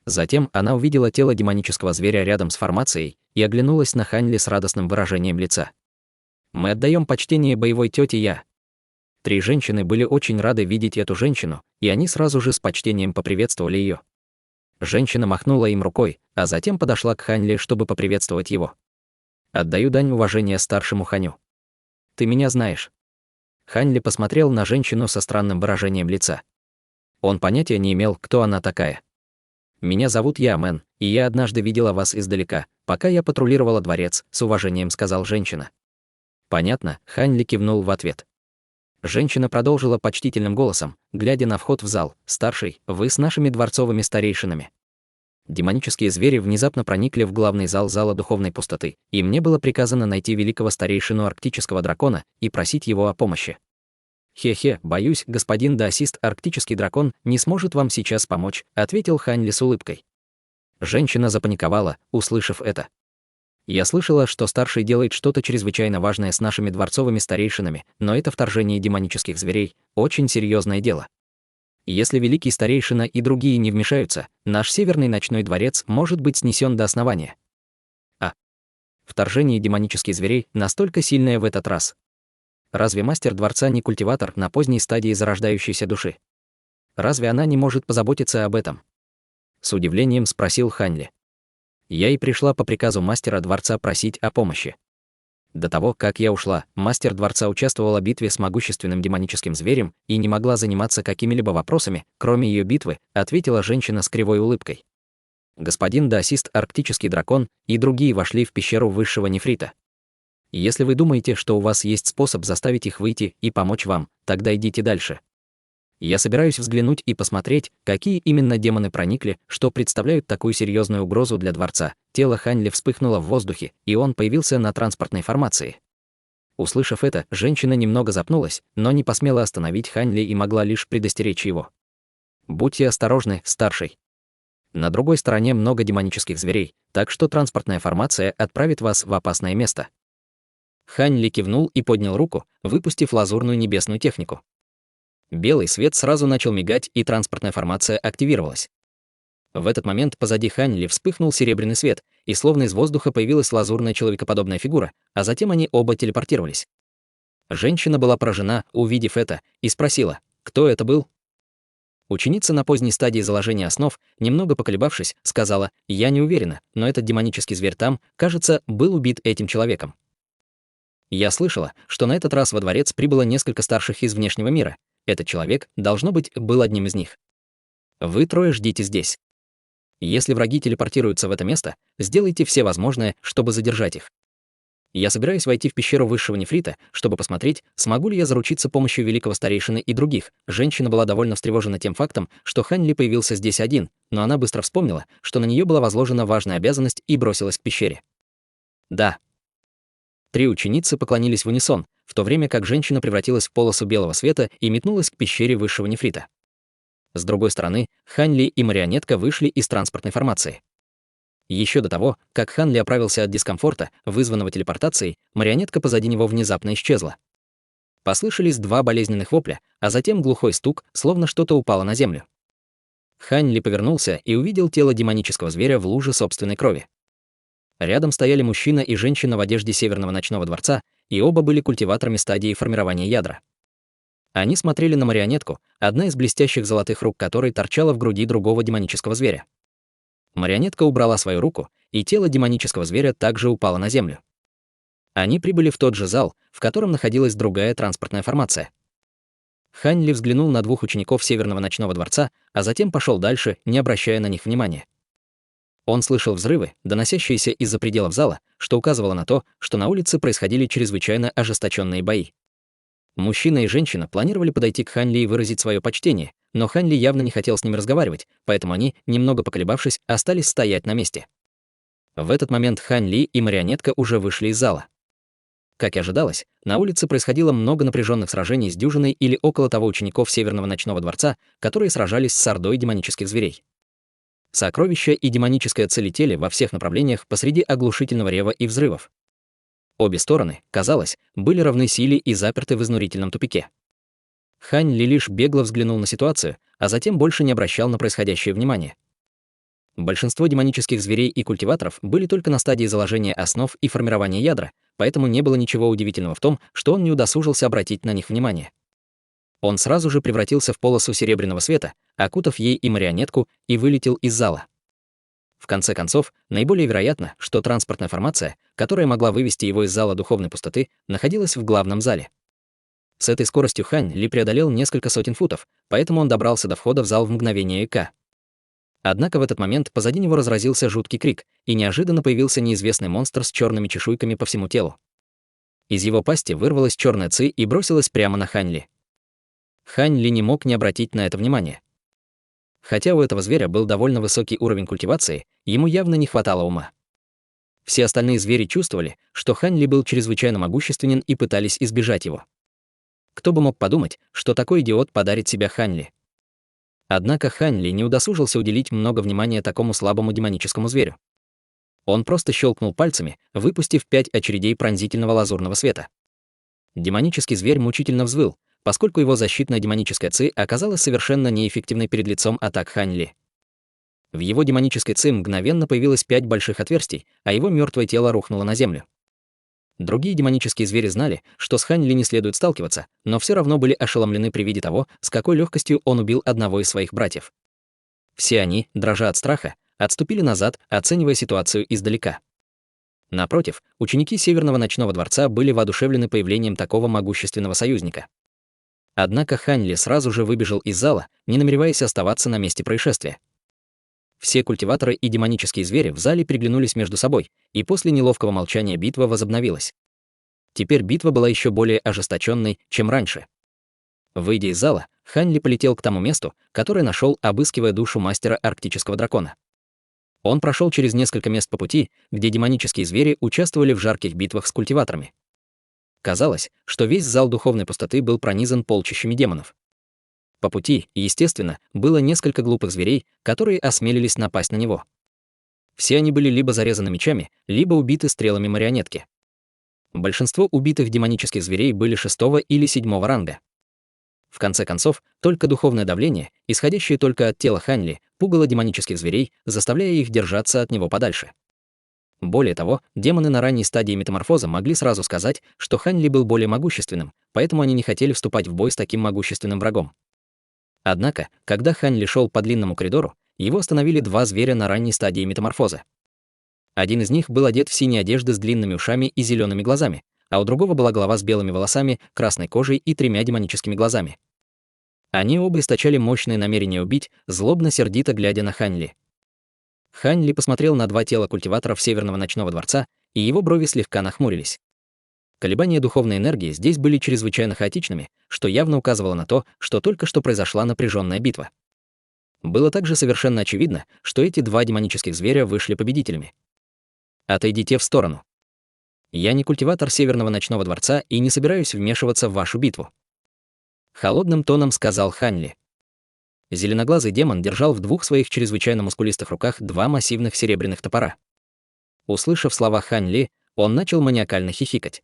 Затем она увидела тело демонического зверя рядом с формацией и оглянулась на Хань Ли с радостным выражением лица. «Мы отдаем почтение боевой тете Я». 3 женщины были очень рады видеть эту женщину, и они сразу же с почтением поприветствовали ее. Женщина махнула им рукой, а затем подошла к Хань Ли, чтобы поприветствовать его. «Отдаю дань уважения старшему Ханю. Ты меня знаешь». Хань Ли посмотрел на женщину со странным выражением лица. Он понятия не имел, кто она такая. «Меня зовут Я Мэн, и я однажды видела вас издалека, пока я патрулировала дворец», — с уважением сказал женщина. «Понятно», — Хань Ли кивнул в ответ. Женщина продолжила почтительным голосом, глядя на вход в зал: «Старший, вы с нашими дворцовыми старейшинами». Демонические звери внезапно проникли в главный зал зала духовной пустоты, и мне было приказано найти великого старейшину арктического дракона и просить его о помощи. «Хе-хе, боюсь, господин Даосист арктический дракон не сможет вам сейчас помочь», — ответил Хань Ли с улыбкой. Женщина запаниковала, услышав это. «Я слышала, что старший делает что-то чрезвычайно важное с нашими дворцовыми старейшинами, но это вторжение демонических зверей — очень серьезное дело. Если великий старейшина и другие не вмешаются, наш северный ночной дворец может быть снесен до основания. А. Вторжение демонических зверей настолько сильное в этот раз. Разве мастер дворца не культиватор на поздней стадии зарождающейся души? Разве она не может позаботиться об этом? С удивлением спросил Ханли. Я и пришла по приказу мастера дворца просить о помощи. До того, как я ушла, мастер дворца участвовала в битве с могущественным демоническим зверем и не могла заниматься какими-либо вопросами, кроме ее битвы, ответила женщина с кривой улыбкой. Господин даосист арктический дракон и другие вошли в пещеру высшего нефрита. Если вы думаете, что у вас есть способ заставить их выйти и помочь вам, тогда идите дальше. Я собираюсь взглянуть и посмотреть, какие именно демоны проникли, что представляют такую серьезную угрозу для дворца. Тело Ханли вспыхнуло в воздухе, и он появился на транспортной формации. Услышав это, женщина немного запнулась, но не посмела остановить Ханли и могла лишь предостеречь его. Будьте осторожны, старший. На другой стороне много демонических зверей, так что транспортная формация отправит вас в опасное место. Ханли кивнул и поднял руку, выпустив лазурную небесную технику. Белый свет сразу начал мигать, и транспортная формация активировалась. В этот момент позади Ханли вспыхнул серебряный свет, и словно из воздуха появилась лазурная человекоподобная фигура, а затем они оба телепортировались. Женщина была поражена, увидев это, и спросила, кто это был? Ученица на поздней стадии заложения основ, немного поколебавшись, сказала, я не уверена, но этот демонический зверь там, кажется, был убит этим человеком. Я слышала, что на этот раз во дворец прибыло несколько старших из внешнего мира. Этот человек, должно быть, был одним из них. Вы трое ждите здесь. Если враги телепортируются в это место, сделайте все возможное, чтобы задержать их. Я собираюсь войти в пещеру высшего нефрита, чтобы посмотреть, смогу ли я заручиться помощью великого старейшины и других. Женщина была довольно встревожена тем фактом, что Ханли появился здесь один, но она быстро вспомнила, что на нее была возложена важная обязанность, и бросилась к пещере. Да. 3 ученицы поклонились в унисон, в то время как женщина превратилась в полосу белого света и метнулась к пещере высшего нефрита. С другой стороны, Ханли и марионетка вышли из транспортной формации. Еще до того, как Ханли оправился от дискомфорта, вызванного телепортацией, марионетка позади него внезапно исчезла. Послышались 2 болезненных вопля, а затем глухой стук, словно что-то упало на землю. Ханли повернулся и увидел тело демонического зверя в луже собственной крови. Рядом стояли мужчина и женщина в одежде Северного ночного дворца, и оба были культиваторами стадии формирования ядра. Они смотрели на марионетку, одна из блестящих золотых рук которой торчала в груди другого демонического зверя. Марионетка убрала свою руку, и тело демонического зверя также упало на землю. Они прибыли в тот же зал, в котором находилась другая транспортная формация. Ханли взглянул на 2 учеников Северного ночного дворца, а затем пошел дальше, не обращая на них внимания. Он слышал взрывы, доносящиеся из-за пределов зала, что указывало на то, что на улице происходили чрезвычайно ожесточенные бои. Мужчина и женщина планировали подойти к Ханли и выразить свое почтение, но Ханли явно не хотел с ними разговаривать, поэтому они, немного поколебавшись, остались стоять на месте. В этот момент Ханли и марионетка уже вышли из зала. Как и ожидалось, на улице происходило много напряженных сражений с дюжиной или около того учеников Северного ночного дворца, которые сражались с ордой демонических зверей. Сокровища и демоническое цель летели во всех направлениях посреди оглушительного рева и взрывов. Обе стороны, казалось, были равны силе и заперты в изнурительном тупике. Ханли лишь бегло взглянул на ситуацию, а затем больше не обращал на происходящее внимание. Большинство демонических зверей и культиваторов были только на стадии заложения основ и формирования ядра, поэтому не было ничего удивительного в том, что он не удосужился обратить на них внимание. Он сразу же превратился в полосу серебряного света, окутав ей и марионетку, и вылетел из зала. В конце концов, наиболее вероятно, что транспортная формация, которая могла вывести его из зала духовной пустоты, находилась в главном зале. С этой скоростью Ханли преодолел несколько сотен футов, поэтому он добрался до входа в зал в мгновение ока. Однако в этот момент позади него разразился жуткий крик, и неожиданно появился неизвестный монстр с черными чешуйками по всему телу. Из его пасти вырвалась черная ци и бросилась прямо на Ханли. Ханли не мог не обратить на это внимания. Хотя у этого зверя был довольно высокий уровень культивации, ему явно не хватало ума. Все остальные звери чувствовали, что Ханли был чрезвычайно могущественен и пытались избежать его. Кто бы мог подумать, что такой идиот подарит себя Ханли. Однако Ханли не удосужился уделить много внимания такому слабому демоническому зверю. Он просто щелкнул пальцами, выпустив 5 очередей пронзительного лазурного света. Демонический зверь мучительно взвыл, поскольку его защитная демоническая ци оказалась совершенно неэффективной перед лицом атак Хань Ли. В его демонической ци мгновенно появилось 5 больших отверстий, а его мертвое тело рухнуло на землю. Другие демонические звери знали, что с Хань Ли не следует сталкиваться, но все равно были ошеломлены при виде того, с какой легкостью он убил одного из своих братьев. Все они, дрожа от страха, отступили назад, оценивая ситуацию издалека. Напротив, ученики Северного ночного дворца были воодушевлены появлением такого могущественного союзника. Однако Хань Ли сразу же выбежал из зала, не намереваясь оставаться на месте происшествия. Все культиваторы и демонические звери в зале переглянулись между собой, и после неловкого молчания битва возобновилась. Теперь битва была еще более ожесточенной, чем раньше. Выйдя из зала, Хань Ли полетел к тому месту, которое нашел, обыскивая душу мастера арктического дракона. Он прошел через несколько мест по пути, где демонические звери участвовали в жарких битвах с культиваторами. Казалось, что весь зал духовной пустоты был пронизан полчищами демонов. По пути, естественно, было несколько глупых зверей, которые осмелились напасть на него. Все они были либо зарезаны мечами, либо убиты стрелами марионетки. Большинство убитых демонических зверей были 6-го или 7-го ранга. В конце концов, только духовное давление, исходящее только от тела Хань Ли, пугало демонических зверей, заставляя их держаться от него подальше. Более того, демоны на ранней стадии метаморфоза могли сразу сказать, что Хань Ли был более могущественным, поэтому они не хотели вступать в бой с таким могущественным врагом. Однако, когда Хань Ли шел по длинному коридору, его остановили 2 зверя на ранней стадии метаморфоза. Один из них был одет в синие одежды с длинными ушами и зелеными глазами, а у другого была голова с белыми волосами, красной кожей и 3 демоническими глазами. Они оба источали мощное намерение убить, злобно-сердито глядя на Хань Ли. Хань Ли посмотрел на 2 тела культиваторов Северного ночного дворца, и его брови слегка нахмурились. Колебания духовной энергии здесь были чрезвычайно хаотичными, что явно указывало на то, что только что произошла напряженная битва. Было также совершенно очевидно, что эти 2 демонических зверя вышли победителями. «Отойдите в сторону. Я не культиватор Северного ночного дворца и не собираюсь вмешиваться в вашу битву», — холодным тоном сказал Хань Ли. Зеленоглазый демон держал в 2 своих чрезвычайно мускулистых руках 2 массивных серебряных топора. Услышав слова Хань Ли, он начал маниакально хихикать.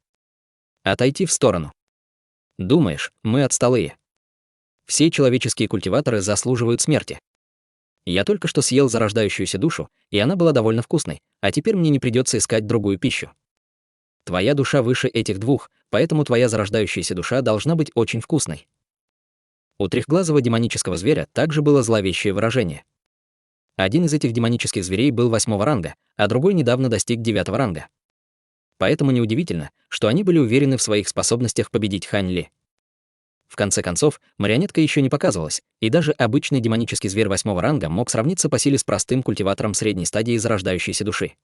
«Отойти в сторону. Думаешь, мы отсталые? Все человеческие культиваторы заслуживают смерти. Я только что съел зарождающуюся душу, и она была довольно вкусной, а теперь мне не придется искать другую пищу. Твоя душа выше этих 2, поэтому твоя зарождающаяся душа должна быть очень вкусной». У трехглазого демонического зверя также было зловещее выражение. Один из этих демонических зверей был 8-го ранга, а другой недавно достиг 9-го ранга. Поэтому неудивительно, что они были уверены в своих способностях победить Хань Ли. В конце концов, марионетка еще не показывалась, и даже обычный демонический зверь 8-го ранга мог сравниться по силе с простым культиватором средней стадии зарождающейся души.